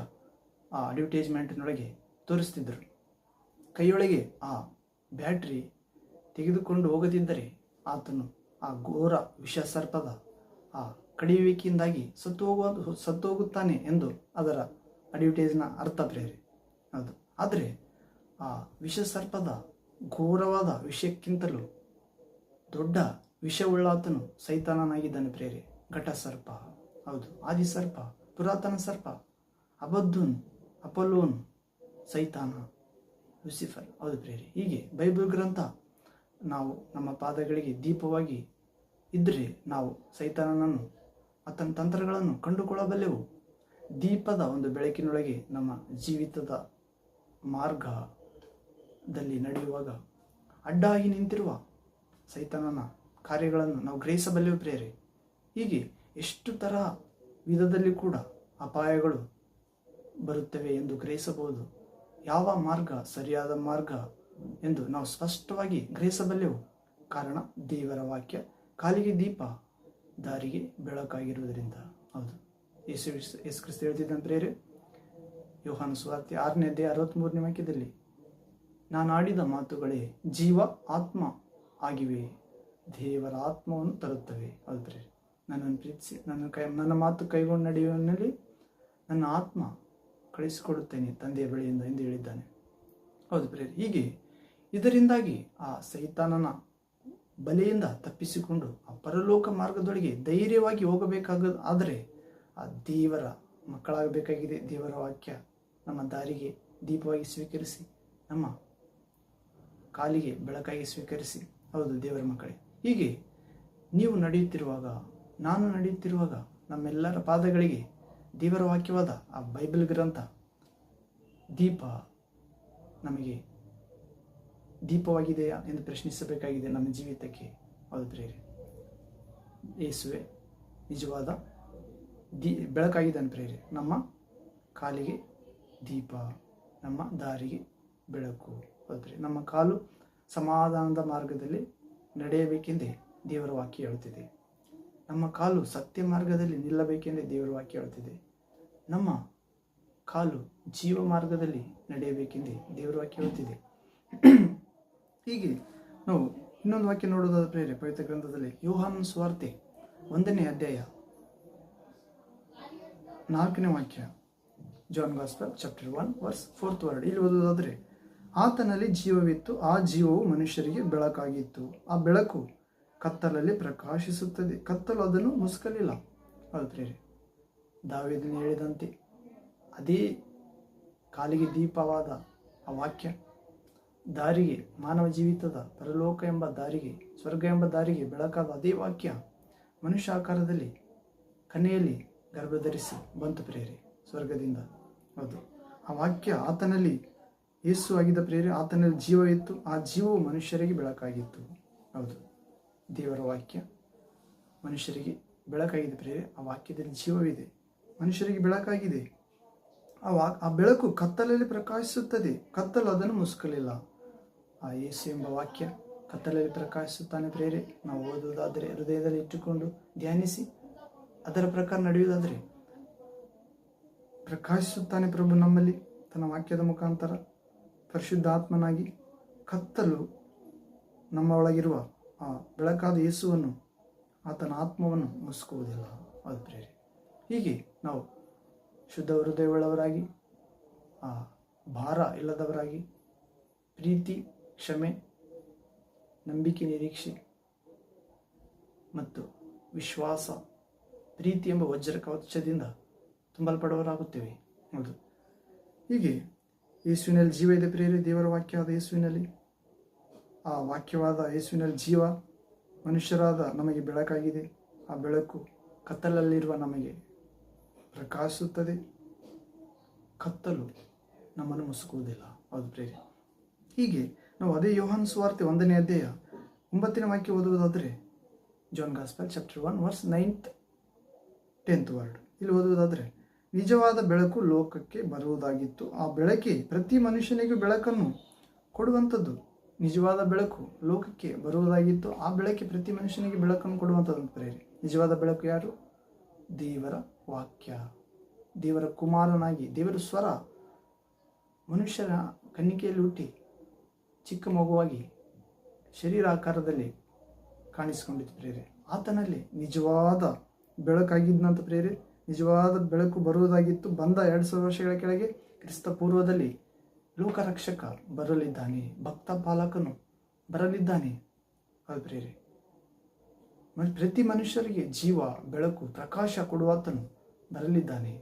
ಆ ಅಡ್ವರ್ಟೈಸ್ಮೆಂಟ್ನೊಳಗೆ ತೋರಿಸ್ತಿದ್ದರು. ಕೈಯೊಳಗೆ ಆ ಬ್ಯಾಟ್ರಿ ತೆಗೆದುಕೊಂಡು ಹೋಗದಿದ್ದರೆ ಆತನು ಆ ಘೋರ ವಿಷಸರ್ಪದ ಆ ಕಡಿಯುವಿಕೆಯಿಂದಾಗಿ ಸತ್ತು ಹೋಗುತ್ತಾನೆ ಎಂದು ಅದರ ಅಡ್ವರ್ಟೈಸ್ನ ಅರ್ಥ ಪ್ರೇರೆ. ಹೌದು, ಆದರೆ ಆ ವಿಷಸರ್ಪದ ಘೋರವಾದ ವಿಷಯಕ್ಕಿಂತಲೂ ದೊಡ್ಡ ವಿಷವುಳ್ಳಾತನು ಸೈತಾನನಾಗಿದ್ದಾನೆ ಪ್ರೇರೆ. ಘಟಸರ್ಪ, ಹೌದು, ಆದಿಸರ್ಪ, ಪುರಾತನ ಸರ್ಪ, ಅಬದ್ದೂನ್, ಅಪೋಲೋನ್, ಸೈತಾನ, ಲೂಸಿಫರ್. ಹೌದು ಪ್ರೇರೆ, ಹೀಗೆ ಬೈಬಲ್ ಗ್ರಂಥ ನಾವು ನಮ್ಮ ಪಾದಗಳಿಗೆ ದೀಪವಾಗಿ ಇದ್ದರೆ ನಾವು ಸೈತಾನನನ್ನು, ಆತನ ತಂತ್ರಗಳನ್ನು ಕಂಡುಕೊಳ್ಳಬಲ್ಲೆವು. ದೀಪದ ಒಂದು ಬೆಳಕಿನೊಳಗೆ ನಮ್ಮ ಜೀವಿತದ ಮಾರ್ಗದಲ್ಲಿ ನಡೆಯುವಾಗ ಅಡ್ಡಾಗಿ ನಿಂತಿರುವ ಸೈತಾನನ ಕಾರ್ಯಗಳನ್ನು ನಾವು ಗ್ರಹಿಸಬಲ್ಲೆವು ಪ್ರೇರೆ. ಹೀಗೆ ಎಷ್ಟು ತರಹ ವಿಧದಲ್ಲಿ ಕೂಡ ಅಪಾಯಗಳು ಬರುತ್ತವೆ ಎಂದು ಗ್ರಹಿಸಬಹುದು. ಯಾವ ಮಾರ್ಗ ಸರಿಯಾದ ಮಾರ್ಗ ಎಂದು ನಾವು ಸ್ಪಷ್ಟವಾಗಿ ಗ್ರಹಿಸಬಲ್ಲೆವು. ಕಾರಣ ದೇವರ ವಾಕ್ಯ ಕಾಲಿಗೆ ದೀಪ, ದಾರಿಗೆ ಬೆಳಕಾಗಿರುವುದರಿಂದ. ಹೌದು, ಯೇಸು ಕ್ರಿಸ್ತ ಹೇಳ್ತಿದ್ದಾನೆ ಪ್ರೇರೆ, ಯೋಹಾನ ಸುವಾರ್ತೆ 6ನೇ ಅಧ್ಯಾಯ 63ನೇ ವಾಕ್ಯದಲ್ಲಿ, ನಾನು ಆಡಿದ ಮಾತುಗಳೇ ಜೀವ ಆತ್ಮ ಆಗಿವೆ, ದೇವರ ಆತ್ಮವನ್ನು ತರುತ್ತವೆ. ಹೌದು ಪ್ರೇರೆ, ನನ್ನನ್ನು ಪ್ರೀತಿಸಿ ನನ್ನ ಮಾತು ಕೈಗೊಂಡು ನಡೆಯುವಲ್ಲಿ ನನ್ನ ಆತ್ಮ ಕಳಿಸಿಕೊಡುತ್ತೇನೆ ತಂದೆಯ ಬಳಿಯಿಂದ ಎಂದು ಹೇಳಿದ್ದಾನೆ. ಹೌದು ಪ್ರೇರೆ, ಹೀಗೆ ಇದರಿಂದಾಗಿ ಆ ಸೈತಾನನ ಬಲೆಯಿಂದ ತಪ್ಪಿಸಿಕೊಂಡು ಆ ಪರಲೋಕ ಮಾರ್ಗದೊಳಗೆ ಧೈರ್ಯವಾಗಿ ಹೋಗಬೇಕಾದರೆ ಆ ದೇವರ ಮಕ್ಕಳಾಗಬೇಕಾಗಿದೆ. ದೇವರ ವಾಕ್ಯ ನಮ್ಮ ದಾರಿಗೆ ದೀಪವಾಗಿ ಸ್ವೀಕರಿಸಿ, ನಮ್ಮ ಕಾಲಿಗೆ ಬೆಳಕಾಗಿ ಸ್ವೀಕರಿಸಿ. ಹೌದು ದೇವರ ಮಕ್ಕಳೇ, ಹೀಗೆ ನೀವು ನಡೆಯುತ್ತಿರುವಾಗ, ನಾನು ನಡೆಯುತ್ತಿರುವಾಗ ನಮ್ಮೆಲ್ಲರ ಪಾದಗಳಿಗೆ ದೇವರ ವಾಕ್ಯವಾದ ಆ ಬೈಬಲ್ ಗ್ರಂಥ ದೀಪ ನಮಗೆ ದೀಪವಾಗಿದೆಯಾ ಎಂದು ಪ್ರಶ್ನಿಸಬೇಕಾಗಿದೆ ನಮ್ಮ ಜೀವಿತಕ್ಕೆ. ಹೌದು ಪ್ರೇರೆ, ಯೇಸುವೆ ನಿಜವಾದ ಬೆಳಕಾಗಿದ್ದಾನೆ ಪ್ರೇರೆ. ನಮ್ಮ ಕಾಲಿಗೆ ದೀಪ, ನಮ್ಮ ದಾರಿಗೆ ಬೆಳಕು. ಹೌದ್ರಿ, ನಮ್ಮ ಕಾಲು ಸಮಾಧಾನದ ಮಾರ್ಗದಲ್ಲಿ ನಡೆಯಬೇಕೆಂದೇ ದೇವರ ವಾಕ್ಯ ಹೇಳುತ್ತಿದೆ. ನಮ್ಮ ಕಾಲು ಸತ್ಯ ಮಾರ್ಗದಲ್ಲಿ ನಿಲ್ಲಬೇಕೆಂದೇ ದೇವರ ವಾಕ್ಯ ಹೇಳುತ್ತಿದೆ. ನಮ್ಮ ಕಾಲು ಜೀವ ಮಾರ್ಗದಲ್ಲಿ ನಡೆಯಬೇಕೆಂದೇ ದೇವರ ವಾಕ್ಯ ಹೇಳುತ್ತಿದೆ. ಹೀಗೆ ನಾವು ಇನ್ನೊಂದು ವಾಕ್ಯ ನೋಡೋದಾದ ಪ್ರೇರೆ ಪವಿತ್ರ ಗ್ರಂಥದಲ್ಲಿ ಯೋಹಾನನ ಸುವಾರ್ತೆ 1ನೇ ಅಧ್ಯಾಯ 4ನೇ ವಾಕ್ಯ, John gospel chapter 1 verse 4th word. ಇಲ್ಲಿ ಓದೋದಾದರೆ, ಆತನಲ್ಲಿ ಜೀವವಿತ್ತು, ಆ ಜೀವವು ಮನುಷ್ಯರಿಗೆ ಬೆಳಕಾಗಿತ್ತು, ಆ ಬೆಳಕು ಕತ್ತಲಲ್ಲಿ ಪ್ರಕಾಶಿಸುತ್ತದೆ, ಕತ್ತಲು ಅದನ್ನು ಮುಸುಕಲಿಲ್ಲ. ಹೌದು ಪ್ರೇರೆ, ದಾವೀದನು ಹೇಳಿದಂತೆ ಅದೇ ಕಾಲಿಗೆ ದೀಪವಾದ ಆ ವಾಕ್ಯ, ದಾರಿಗೆ, ಮಾನವ ಜೀವಿತದ ಪರಲೋಕ ಎಂಬ ದಾರಿಗೆ, ಸ್ವರ್ಗ ಎಂಬ ದಾರಿಗೆ ಬೆಳಕಾದ ಅದೇ ವಾಕ್ಯ ಮನುಷ್ಯ ಆಕಾರದಲ್ಲಿ ಕನ್ಯೆಯಲ್ಲಿ ಗರ್ಭಧರಿಸಿ ಬಂತು ಪ್ರೇರೆ ಸ್ವರ್ಗದಿಂದ. ಹೌದು, ಆ ವಾಕ್ಯ ಆತನಲ್ಲಿ ಯೇಸು ಆಗಿದ್ದ ಪ್ರೇರೆ, ಆತನಲ್ಲಿ ಜೀವ ಇತ್ತು, ಆ ಜೀವವು ಮನುಷ್ಯರಿಗೆ ಬೆಳಕಾಗಿತ್ತು. ಹೌದು, ದೇವರ ವಾಕ್ಯ ಮನುಷ್ಯರಿಗೆ ಬೆಳಕಾಗಿದೆ ಪ್ರೇರೆ. ಆ ವಾಕ್ಯದಲ್ಲಿ ಜೀವವಿದೆ, ಮನುಷ್ಯರಿಗೆ ಬೆಳಕಾಗಿದೆ. ಆ ಬೆಳಕು ಕತ್ತಲಲ್ಲಿ ಪ್ರಕಾಶಿಸುತ್ತದೆ, ಕತ್ತಲು ಅದನ್ನು ಮುಸುಕಲಿಲ್ಲ. ಆ ಯೇಸು ಎಂಬ ವಾಕ್ಯ ಕತ್ತಲಲ್ಲಿ ಪ್ರಕಾಶಿಸುತ್ತಾನೆ ಪ್ರೇರೆ. ನಾವು ಓದುವುದಾದರೆ, ಹೃದಯದಲ್ಲಿ ಇಟ್ಟುಕೊಂಡು ಧ್ಯಾನಿಸಿ ಅದರ ಪ್ರಕಾರ ನಡೆಯುವುದಾದರೆ ಪ್ರಕಾಶಿಸುತ್ತಾನೆ ಪ್ರಭು ನಮ್ಮಲ್ಲಿ ತನ್ನ ವಾಕ್ಯದ ಮುಖಾಂತರ ಪರಿಶುದ್ಧಾತ್ಮನಾಗಿ. ಕತ್ತಲು ನಮ್ಮ ಒಳಗಿರುವ ಆ ಬೆಳಕಾದ ಯೇಸುವನ್ನು, ಆತನ ಆತ್ಮವನ್ನು ಮುಸುಕುವುದಿಲ್ಲ. ಅದು ಪ್ರೇರೆ. ಹೀಗೆ ನಾವು ಶುದ್ಧ ಹೃದಯವುಳ್ಳವರಾಗಿ, ಆ ಭಾರ ಇಲ್ಲದವರಾಗಿ, ಪ್ರೀತಿ, ಕ್ಷಮೆ, ನಂಬಿಕೆ, ನಿರೀಕ್ಷೆ ಮತ್ತು ವಿಶ್ವಾಸ, ಪ್ರೀತಿ ಎಂಬ ವಜ್ರ ಕವಚದಿಂದ ತುಂಬಲ್ಪಡುವವರಾಗುತ್ತೇವೆ. ಹೌದು, ಹೀಗೆ ಯೇಸುವಿನಲ್ಲಿ ಜೀವ ಇದೆ ಪ್ರೇರೆ. ದೇವರ ವಾಕ್ಯವಾದ ಯೇಸುವಿನಲ್ಲಿ, ಆ ವಾಕ್ಯವಾದ ಯೇಸುವಿನಲ್ಲಿ ಜೀವ ಮನುಷ್ಯರಾದ ನಮಗೆ ಬೆಳಕಾಗಿದೆ. ಆ ಬೆಳಕು ಕತ್ತಲಲ್ಲಿರುವ ನಮಗೆ ಪ್ರಕಾಶಿಸುತ್ತದೆ, ಕತ್ತಲು ನಮ್ಮನ್ನು ಮುಸುಕುವುದಿಲ್ಲ. ಹೌದು ಪ್ರೇರೆ. ಹೀಗೆ ನಾವು ಅದೇ ಯೋಹಾನ ಸುವಾರ್ತೆ 1ನೇ ಅಧ್ಯಾಯ 9ನೇ ವಾಕ್ಯ ಓದುವುದಾದರೆ, John gospel chapter 1 verse 9th 10th word. ಇಲ್ಲಿ ಓದುವುದಾದರೆ, ನಿಜವಾದ ಬೆಳಕು ಲೋಕಕ್ಕೆ ಬರುವುದಾಗಿತ್ತು, ಆ ಬೆಳಕೆ ಪ್ರತಿ ಮನುಷ್ಯನಿಗೂ ಬೆಳಕನ್ನು ಕೊಡುವಂಥದ್ದು. ನಿಜವಾದ ಬೆಳಕು ಲೋಕಕ್ಕೆ ಬರುವುದಾಗಿತ್ತು, ಆ ಬೆಳಕೆ ಪ್ರತಿ ಮನುಷ್ಯನಿಗೆ ಬೆಳಕನ್ನು ಕೊಡುವಂಥದ್ದು ಪ್ರೇರೆ. ನಿಜವಾದ ಬೆಳಕು ಯಾರು? ದೇವರ ವಾಕ್ಯ, ದೇವರ ಕುಮಾರನಾಗಿ, ದೇವರ ಸ್ವರ ಮನುಷ್ಯರ ಕನ್ನಿಕೆಯಲ್ಲಿ ಹುಟ್ಟಿ ಚಿಕ್ಕ ಮಗುವಾಗಿ ಶರೀರ ಆಕಾರದಲ್ಲಿ ಕಾಣಿಸಿಕೊಂಡಿತ್ತು ಪ್ರೇರೆ. ಆತನಲ್ಲಿ ನಿಜವಾದ ಬೆಳಕಾಗಿದ್ದಂತ ಪ್ರೇರೆ. ನಿಜವಾದ ಬೆಳಕು ಬರುವುದಾಗಿತ್ತು. ಬಂದ 2000 ವರ್ಷಗಳ ಕೆಳಗೆ ಕ್ರಿಸ್ತ ಪೂರ್ವದಲ್ಲಿ ಲೋಕರಕ್ಷಕ ಬರಲಿದ್ದಾನೆ, ಭಕ್ತ ಪಾಲಕನು ಬರಲಿದ್ದಾನೆ. ಅದು ಪ್ರೇರೆ. ಪ್ರತಿ ಮನುಷ್ಯರಿಗೆ ಜೀವ, ಬೆಳಕು, ಪ್ರಕಾಶ ಕೊಡುವಾತನು ಬರಲಿದ್ದಾನೆ.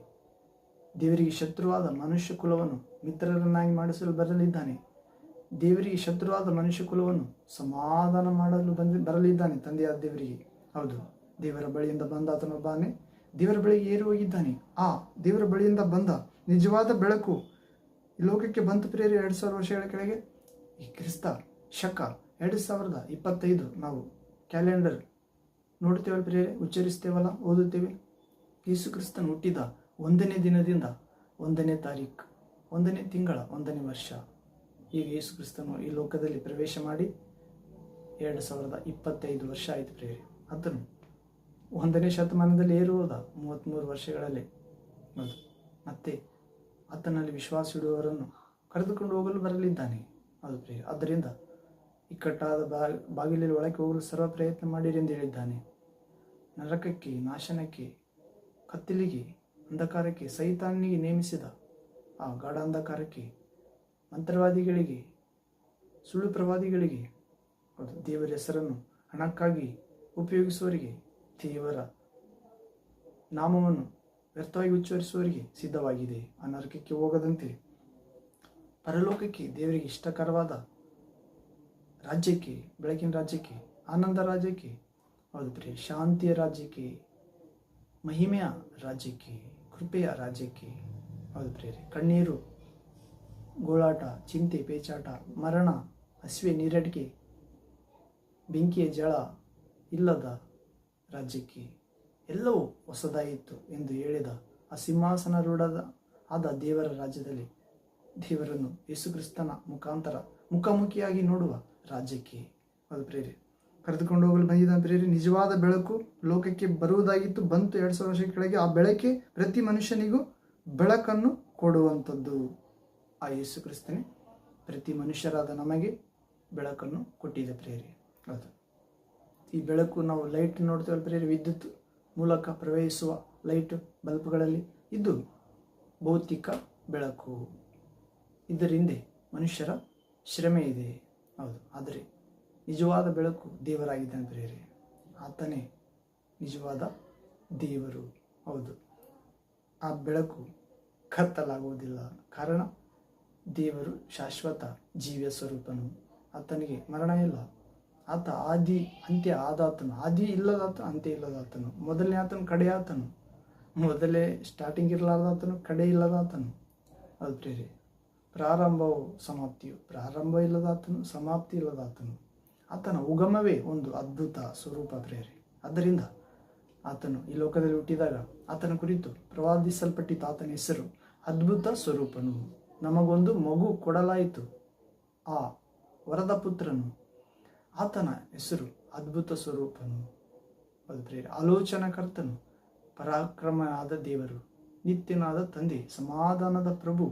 ದೇವರಿಗೆ ಶತ್ರುವಾದ ಮನುಷ್ಯ ಕುಲವನ್ನು ಮಿತ್ರರನ್ನಾಗಿ ಮಾಡಿಸಲು ಬರಲಿದ್ದಾನೆ. ದೇವರಿಗೆ ಶತ್ರುವಾದ ಮನುಷ್ಯ ಕುಲವನ್ನು ಸಮಾಧಾನ ಮಾಡಲು ಬರಲಿದ್ದಾನೆ ತಂದೆಯಾದ ದೇವರಿಗೆ. ಹೌದು, ದೇವರ ಬಳಿಯಿಂದ ಬಂದ ಆತನೊಬ್ಬನೇ ದೇವರ ಬಳಿಗೆ ಏರಿ ಹೋಗಿದ್ದಾನೆ. ಆ ದೇವರ ಬಳಿಯಿಂದ ಬಂದ ನಿಜವಾದ ಬೆಳಕು ಈ ಲೋಕಕ್ಕೆ ಬಂತು ಪ್ರೇರೆ 2000 ವರ್ಷಗಳ ಕೆಳಗೆ. ಈ ಕ್ರಿಸ್ತ ಶಕ 2025 ನಾವು ಕ್ಯಾಲೆಂಡರ್ ನೋಡ್ತೇವಲ್ಲ ಪ್ರೇರೆ, ಉಚ್ಚರಿಸ್ತೇವಲ್ಲ, ಓದುತ್ತೇವೆ. ಯೇಸು ಕ್ರಿಸ್ತನು ಹುಟ್ಟಿದ 1ನೇ ದಿನದಿಂದ 1ನೇ ತಾರೀಕು 1ನೇ ತಿಂಗಳ 1ನೇ ವರ್ಷ. ಈಗ ಯೇಸು ಕ್ರಿಸ್ತನು ಈ ಲೋಕದಲ್ಲಿ ಪ್ರವೇಶ ಮಾಡಿ 2025 ವರ್ಷ ಆಯಿತು ಪ್ರೇರೆ. ಆತನು 1ನೇ ಶತಮಾನದಲ್ಲಿ ಏರುವುದ 33 ವರ್ಷಗಳಲ್ಲಿ. ಹೌದು, ಮತ್ತೆ ಆತನಲ್ಲಿ ವಿಶ್ವಾಸ ಇಡುವವರನ್ನು ಕರೆದುಕೊಂಡು ಹೋಗಲು ಬರಲಿದ್ದಾನೆ. ಅದು ಪ್ರೇರೆ. ಆದ್ದರಿಂದ ಇಕ್ಕಟ್ಟಾದ ಬಾಗಿಲಲ್ಲಿ ಒಳಗೆ ಹೋಗಲು ಸರ್ವ ಪ್ರಯತ್ನ ಮಾಡಿರಿ ಎಂದು ಹೇಳಿದ್ದಾನೆ. ನರಕಕ್ಕೆ, ನಾಶನಕ್ಕೆ, ಕತ್ತಲಿಗೆ, ಅಂಧಕಾರಕ್ಕೆ, ಸೈತಾನಿಗೆ ನೇಮಿಸಿದ ಆ ಗಾಢ ಅಂಧಕಾರಕ್ಕೆ, ಮಂತ್ರವಾದಿಗಳಿಗೆ, ಸುಳ್ಳು ಪ್ರವಾದಿಗಳಿಗೆ, ಹೌದು, ದೇವರ ಹೆಸರನ್ನು ಹಣಕ್ಕಾಗಿ ಉಪಯೋಗಿಸುವವರಿಗೆ, ದೇವರ ನಾಮವನ್ನು ವ್ಯರ್ಥವಾಗಿ ಉಚ್ಚರಿಸುವವರಿಗೆ ಸಿದ್ಧವಾಗಿದೆ. ಆ ನರಕಕ್ಕೆ ಹೋಗದಂತೆ ಪರಲೋಕಕ್ಕೆ, ದೇವರಿಗೆ ಇಷ್ಟಕರವಾದ ರಾಜ್ಯಕ್ಕೆ, ಬೆಳಕಿನ ರಾಜ್ಯಕ್ಕೆ, ಆನಂದ ರಾಜ್ಯಕ್ಕೆ, ಹೌದು ಪ್ರಿಯ, ಶಾಂತಿಯ ರಾಜ್ಯಕ್ಕೆ, ಮಹಿಮೆಯ ರಾಜ್ಯಕ್ಕೆ, ಕೃಪೆಯ ರಾಜ್ಯಕ್ಕೆ, ಹೌದು ಪ್ರಿಯರೇ, ಕಣ್ಣೀರು, ಗೋಳಾಟ, ಚಿಂತೆ, ಪೇಚಾಟ, ಮರಣ, ಹಸಿವೆ, ನೀರಡಿಕೆ, ಬೆಂಕಿಯ ಜಳ ಇಲ್ಲದ ರಾಜ್ಯಕ್ಕೆ, ಎಲ್ಲವೂ ಹೊಸದಾಯಿತು ಎಂದು ಹೇಳಿದ ಆ ಸಿಂಹಾಸನಾರೂಢದ ಆದ ದೇವರ ರಾಜ್ಯದಲ್ಲಿ ದೇವರನ್ನು ಯೇಸುಕ್ರಿಸ್ತನ ಮುಖಾಂತರ ಮುಖಾಮುಖಿಯಾಗಿ ನೋಡುವ ರಾಜ್ಯಕ್ಕೆ ಅದು ಪ್ರೇರೆ ಕರೆದುಕೊಂಡು ಹೋಗಲು ಬಂದಿದ್ದ ಪ್ರೇರೆ. ನಿಜವಾದ ಬೆಳಕು ಲೋಕಕ್ಕೆ ಬರುವುದಾಗಿತ್ತು, ಬಂತು 2000 ವರ್ಷ ಕೆಳಗೆ. ಆ ಬೆಳಕೆ ಪ್ರತಿ ಮನುಷ್ಯನಿಗೂ ಬೆಳಕನ್ನು ಕೊಡುವಂಥದ್ದು. ಆ ಯೇಸುಕ್ರಿಸ್ತನೇ ಪ್ರತಿ ಮನುಷ್ಯರಾದ ನಮಗೆ ಬೆಳಕನ್ನು ಕೊಟ್ಟಿದೆ ಪ್ರೇರೆ. ಹೌದು, ಈ ಬೆಳಕು ನಾವು ಲೈಟ್ ನೋಡ್ತೇವಲ್ಲ ಪ್ರೇರೆ, ವಿದ್ಯುತ್ ಮೂಲಕ ಪ್ರವಹಿಸುವ ಲೈಟ್ ಬಲ್ಬ್ಗಳಲ್ಲಿ ಇದು ಭೌತಿಕ ಬೆಳಕು. ಇದರ ಹಿಂದೆ ಮನುಷ್ಯರ ಶ್ರಮೆ ಇದೆ. ಹೌದು, ಆದರೆ ನಿಜವಾದ ಬೆಳಕು ದೇವರಾಗಿದ್ದಾನೆ ಪ್ರೇರೆ. ಆತನೇ ನಿಜವಾದ ದೇವರು. ಹೌದು, ಆ ಬೆಳಕು ಕತ್ತಲಾಗುವುದಿಲ್ಲ. ಕಾರಣ ದೇವರು ಶಾಶ್ವತ ಜೀವಿಯ ಸ್ವರೂಪನು. ಆತನಿಗೆ ಮರಣ ಇಲ್ಲ. ಆತ ಆದಿ ಅಂತ್ಯ ಆದಾತನು, ಆದಿ ಇಲ್ಲದಾತನು, ಅಂತ್ಯ ಇಲ್ಲದಾತನು, ಮೊದಲನೇ ಆತನು, ಕಡೆ ಆತನು, ಮೊದಲೇ ಸ್ಟಾರ್ಟಿಂಗ್ ಇರಲಾರ್ದಾತನು, ಕಡೆ ಇಲ್ಲದಾತನು. ಅದು ಪ್ರೇರೆ. ಪ್ರಾರಂಭವು ಸಮಾಪ್ತಿಯು, ಪ್ರಾರಂಭ ಇಲ್ಲದಾತನು, ಸಮಾಪ್ತಿ ಇಲ್ಲದಾತನು. ಆತನ ಉಗಮವೇ ಒಂದು ಅದ್ಭುತ ಸ್ವರೂಪ ಪ್ರೇರೆ. ಆದ್ದರಿಂದ ಆತನು ಈ ಲೋಕದಲ್ಲಿ ಹುಟ್ಟಿದಾಗ ಆತನ ಕುರಿತು ಪ್ರವಾದಿಸಲ್ಪಟ್ಟಿತ್ತು. ಆತನ ಹೆಸರು ಅದ್ಭುತ ಸ್ವರೂಪನು. ನಮಗೊಂದು ಮಗು ಕೊಡಲಾಯಿತು, ಆ ವರದ ಪುತ್ರನು. ಆತನ ಹೆಸರು ಅದ್ಭುತ ಸ್ವರೂಪನು. ಅದು ಪ್ರೇರೆ. ಆಲೋಚನಾಕರ್ತನು, ಪರಾಕ್ರಮ ಆದ ದೇವರು, ನಿತ್ಯನಾದ ತಂದೆ, ಸಮಾಧಾನದ ಪ್ರಭು.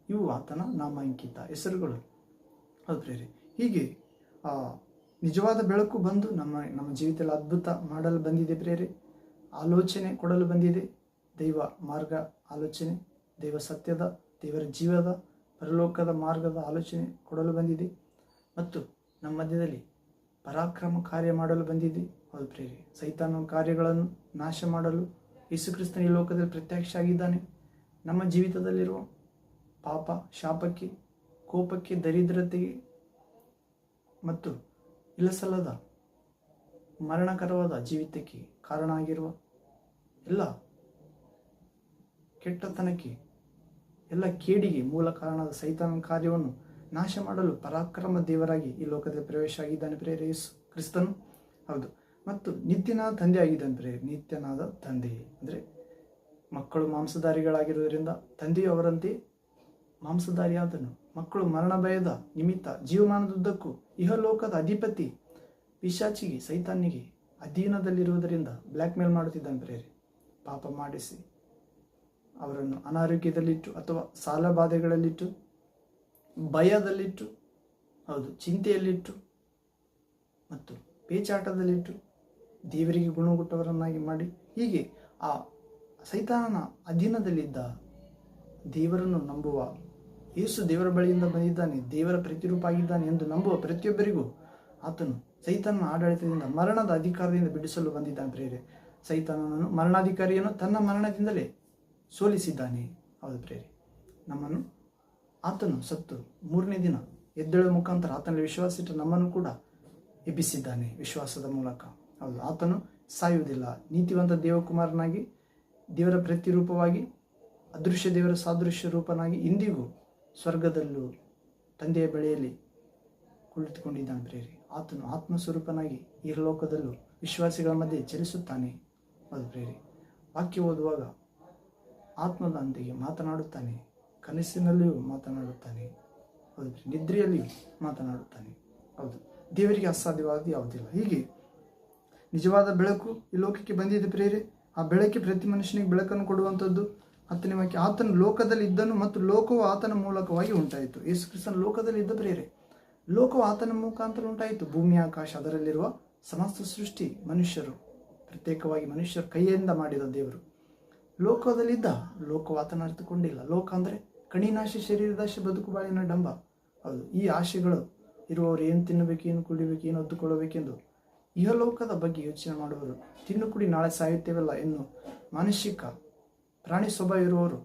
ಇವು ಆತನ ನಾಮಾಂಕಿತ ಹೆಸರುಗಳು. ಅದು ಪ್ರೇರೆ. ಹೀಗೆ ನಿಜವಾದ ಬೆಳಕು ಬಂದು ನಮ್ಮ ಜೀವಿತದಲ್ಲಿ ಅದ್ಭುತ ಮಾಡಲು ಬಂದಿದೆ ಪ್ರೇರೆ. ಆಲೋಚನೆ ಕೊಡಲು ಬಂದಿದೆ. ದೈವ ಮಾರ್ಗ ಆಲೋಚನೆ, ದೈವ ಸತ್ಯದ, ದೇವರ ಜೀವದ, ಪರಲೋಕದ ಮಾರ್ಗದ ಆಲೋಚನೆ ಕೊಡಲು ಬಂದಿದೆ. ಮತ್ತು ನಮ್ಮ ಮಧ್ಯದಲ್ಲಿ ಪರಾಕ್ರಮ ಕಾರ್ಯ ಮಾಡಲು ಬಂದಿದೆ. ಹೌದು ಪ್ರೇರೆ. ಸೈತಾನ ಕಾರ್ಯಗಳನ್ನು ನಾಶ ಮಾಡಲು ಯೇಸುಕ್ರಿಸ್ತನ ಈ ಲೋಕದಲ್ಲಿ ಪ್ರತ್ಯಕ್ಷ ಆಗಿದ್ದಾನೆ. ನಮ್ಮ ಜೀವಿತದಲ್ಲಿರುವ ಪಾಪ, ಶಾಪಕ್ಕೆ, ಕೋಪಕ್ಕೆ, ದರಿದ್ರತೆಗೆ ಮತ್ತು ಇಲ್ಲಸಲ್ಲದ ಮರಣಕರವಾದ ಜೀವಿತಕ್ಕೆ ಕಾರಣ ಆಗಿರುವ ಎಲ್ಲ ಕೆಟ್ಟತನಕ್ಕೆ, ಎಲ್ಲ ಕೇಡಿಗೆ ಮೂಲ ಕಾರಣದ ಸೈತಾನ ಕಾರ್ಯವನ್ನು ನಾಶ ಮಾಡಲು ಪರಾಕ್ರಮ ದೇವರಾಗಿ ಈ ಲೋಕದಲ್ಲಿ ಪ್ರವೇಶ ಆಗಿದ್ದಾನೆ ಪ್ರೇರೆ ಯೇಸು ಕ್ರಿಸ್ತನು. ಹೌದು, ಮತ್ತು ನಿತ್ಯನಾದ ತಂದೆ ಆಗಿದ್ದಾನೆ ಪ್ರೇರೆ. ನಿತ್ಯನಾದ ತಂದೆ ಅಂದರೆ ಮಕ್ಕಳು ಮಾಂಸಧಾರಿಗಳಾಗಿರುವುದರಿಂದ ತಂದೆಯು ಅವರಂತೆ ಮಾಂಸಧಾರಿಯಾದನು. ಮಕ್ಕಳು ಮರಣ ಭಯದ ನಿಮಿತ್ತ ಜೀವಮಾನದುದ್ದಕ್ಕೂ ಇಹಲೋಕದ ಅಧಿಪತಿ ಪಿಶಾಚಿಗೆ, ಸೈತಾನಿಗೆ ಅಧೀನದಲ್ಲಿರುವುದರಿಂದ ಬ್ಲ್ಯಾಕ್ ಮೇಲ್ ಮಾಡುತ್ತಿದ್ದಾನೆ ಪ್ರೇರೆ. ಪಾಪ ಮಾಡಿಸಿ ಅವರನ್ನು ಅನಾರೋಗ್ಯದಲ್ಲಿಟ್ಟು ಅಥವಾ ಸಾಲ ಬಾಧೆಗಳಲ್ಲಿಟ್ಟು, ಭಯದಲ್ಲಿಟ್ಟು, ಹೌದು ಚಿಂತೆಯಲ್ಲಿಟ್ಟು ಮತ್ತು ಪೇಚಾಟದಲ್ಲಿಟ್ಟು ದೇವರಿಗೆ ಗುಣಗುಟ್ಟವರನ್ನಾಗಿ ಮಾಡಿ, ಹೀಗೆ ಆ ಸೈತಾನನ ಅಧೀನದಲ್ಲಿದ್ದ ದೇವರನ್ನು ನಂಬುವ, ಯೇಸು ದೇವರ ಬಳಿಯಿಂದ ಬಂದಿದ್ದಾನೆ, ದೇವರ ಪ್ರತಿರೂಪ ಆಗಿದ್ದಾನೆ ಎಂದು ನಂಬುವ ಪ್ರತಿಯೊಬ್ಬರಿಗೂ ಆತನು ಸೈತಾನನ ಆಡಳಿತದಿಂದ, ಮರಣದ ಅಧಿಕಾರದಿಂದ ಬಿಡಿಸಲು ಬಂದಿದ್ದಾನೆ ಪ್ರೇರೆ. ಸೈತಾನನನ್ನು, ಮರಣಾಧಿಕಾರಿಯನ್ನು ತನ್ನ ಮರಣದಿಂದಲೇ ಸೋಲಿಸಿದ್ದಾನೆ. ಹೌದು ಪ್ರೇರೆ. ನಮ್ಮನ್ನು ಆತನು ಸತ್ತು 3ನೇ ದಿನ ಎದ್ದೇಳುವ ಮುಖಾಂತರ ಆತನಲ್ಲಿ ವಿಶ್ವಾಸಿಟ್ಟು ನಮ್ಮನ್ನು ಕೂಡ ಎಬ್ಬಿಸಿದ್ದಾನೆ ವಿಶ್ವಾಸದ ಮೂಲಕ. ಹೌದು, ಆತನು ಸಾಯುವುದಿಲ್ಲ. ನೀತಿವಂತ ದೇವಕುಮಾರನಾಗಿ, ದೇವರ ಪ್ರತಿರೂಪವಾಗಿ, ಅದೃಶ್ಯ ದೇವರ ಸಾದೃಶ್ಯ ರೂಪನಾಗಿ ಇಂದಿಗೂ ಸ್ವರ್ಗದಲ್ಲೂ ತಂದೆಯ ಬಳಿಯಲ್ಲಿ ಕುಳಿತುಕೊಂಡಿದ್ದಾನೆ ಪ್ರೇರೆ. ಆತನು ಆತ್ಮಸ್ವರೂಪನಾಗಿ ಈ ಲೋಕದಲ್ಲೂ ವಿಶ್ವಾಸಿಗಳ ಮಧ್ಯೆ ಚಲಿಸುತ್ತಾನೆ. ಅದು ಪ್ರೇರೆ. ವಾಕ್ಯ ಓದುವಾಗ ಆತ್ಮದಂತೆಗೆ ಮಾತನಾಡುತ್ತಾನೆ, ಕನಸಿನಲ್ಲಿಯೂ ಮಾತನಾಡುತ್ತಾನೆ, ಹೌದು, ನಿದ್ರೆಯಲ್ಲಿಯೂ ಮಾತನಾಡುತ್ತಾನೆ. ಹೌದು, ದೇವರಿಗೆ ಅಸಾಧ್ಯವಾದ ಯಾವುದಿಲ್ಲ. ಹೀಗೆ ನಿಜವಾದ ಬೆಳಕು ಈ ಲೋಕಕ್ಕೆ ಬಂದಿದೆ ಪ್ರೇರೆ. ಆ ಬೆಳಕೆ ಪ್ರತಿ ಮನುಷ್ಯನಿಗೆ ಬೆಳಕನ್ನು ಕೊಡುವಂಥದ್ದು. 10ನೇ ವಾಕ್ಯ, ಆತನು ಲೋಕದಲ್ಲಿ ಇದ್ದನು ಮತ್ತು ಲೋಕವು ಆತನ ಮೂಲಕವಾಗಿ ಉಂಟಾಯಿತು. ಯೇಸು ಕ್ರಿಸ್ತನ ಲೋಕದಲ್ಲಿ ಇದ್ದ ಪ್ರೇರೆ. ಲೋಕವು ಆತನ ಮುಖಾಂತರ ಉಂಟಾಯಿತು. ಭೂಮಿ ಆಕಾಶ ಅದರಲ್ಲಿರುವ ಸಮಸ್ತ ಸೃಷ್ಟಿ, ಮನುಷ್ಯರು, ಪ್ರತ್ಯೇಕವಾಗಿ ಮನುಷ್ಯರ ಕೈಯಿಂದ ಮಾಡಿದ ದೇವರು ಲೋಕದಲ್ಲಿದ್ದ. ಲೋಕವು ಆತನ ಅರಿತುಕೊಂಡಿಲ್ಲ. ಲೋಕ ಅಂದರೆ ಕಣಿನಾಶೆ, ಶರೀರದಾಶೆ, ಬದುಕು ಬಾಳಿನ ಡಂಬ. ಹೌದು, ಈ ಆಶೆಗಳು ಇರುವವರು ಏನು ತಿನ್ನಬೇಕು, ಏನು ಕುಡಿಬೇಕು, ಏನು ಹೊತ್ತುಕೊಳ್ಳಬೇಕೆಂದು ಇಹಲೋಕದ ಬಗ್ಗೆ ಯೋಚನೆ ಮಾಡುವರು. ತಿನ್ನು ಕುಡಿ ನಾಳೆ ಸಾಯುತ್ತೇವಲ್ಲ ಎನ್ನು ಮಾನಸಿಕ ಪ್ರಾಣಿ ಸ್ವಭಾವ ಇರುವವರು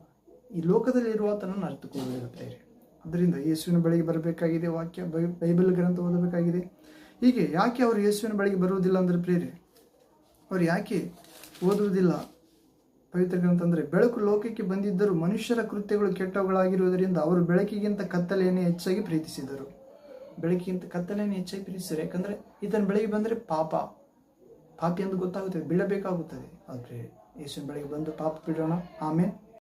ಈ ಲೋಕದಲ್ಲಿ ಇರುವ ಆತನನ್ನು ಅರಿತುಕೊಳ್ಳುವುದಿಲ್ಲ ಪ್ರೇರೆ. ಅದರಿಂದ ಯೇಸುವಿನ ಬಳಿಗೆ ಬರಬೇಕಾಗಿದೆ. ವಾಕ್ಯ, ಬೈಬಲ್ ಗ್ರಂಥ ಓದಬೇಕಾಗಿದೆ. ಹೀಗೆ ಯಾಕೆ ಅವರು ಯೇಸುವಿನ ಬಳಿಗೆ ಬರುವುದಿಲ್ಲ ಅಂದರೆ ಪ್ರೇರೆ, ಅವರು ಯಾಕೆ ಓದುವುದಿಲ್ಲ ಪವಿತ್ರ ಗ್ರಂಥ ಅಂದರೆ, ಬೆಳಕು ಲೋಕಕ್ಕೆ ಬಂದಿದ್ದರೂ ಮನುಷ್ಯರ ಕೃತ್ಯಗಳು ಕೆಟ್ಟವುಗಳಾಗಿರುವುದರಿಂದ ಅವರು ಬೆಳಕಿಗಿಂತ ಕತ್ತಲೆಯನ್ನೇ ಹೆಚ್ಚಾಗಿ ಪ್ರೀತಿಸಿದರು. ಬೆಳಕಿಗಿಂತ ಕತ್ತಲೆಯನ್ನು ಹೆಚ್ಚಾಗಿ ಪ್ರೀತಿಸಿದರು. ಯಾಕಂದರೆ ಈತನ ಬೆಳಗ್ಗೆ ಬಂದರೆ ಪಾಪಿ ಎಂದು ಗೊತ್ತಾಗುತ್ತದೆ, ಬೀಳಬೇಕಾಗುತ್ತದೆ. ಆದರೆ ಯೇಸುವಿನ ಬಳಿಗೆ ಬಂದು ಪಾಪ ಬಿಡೋಣ. ಆಮೇಲೆ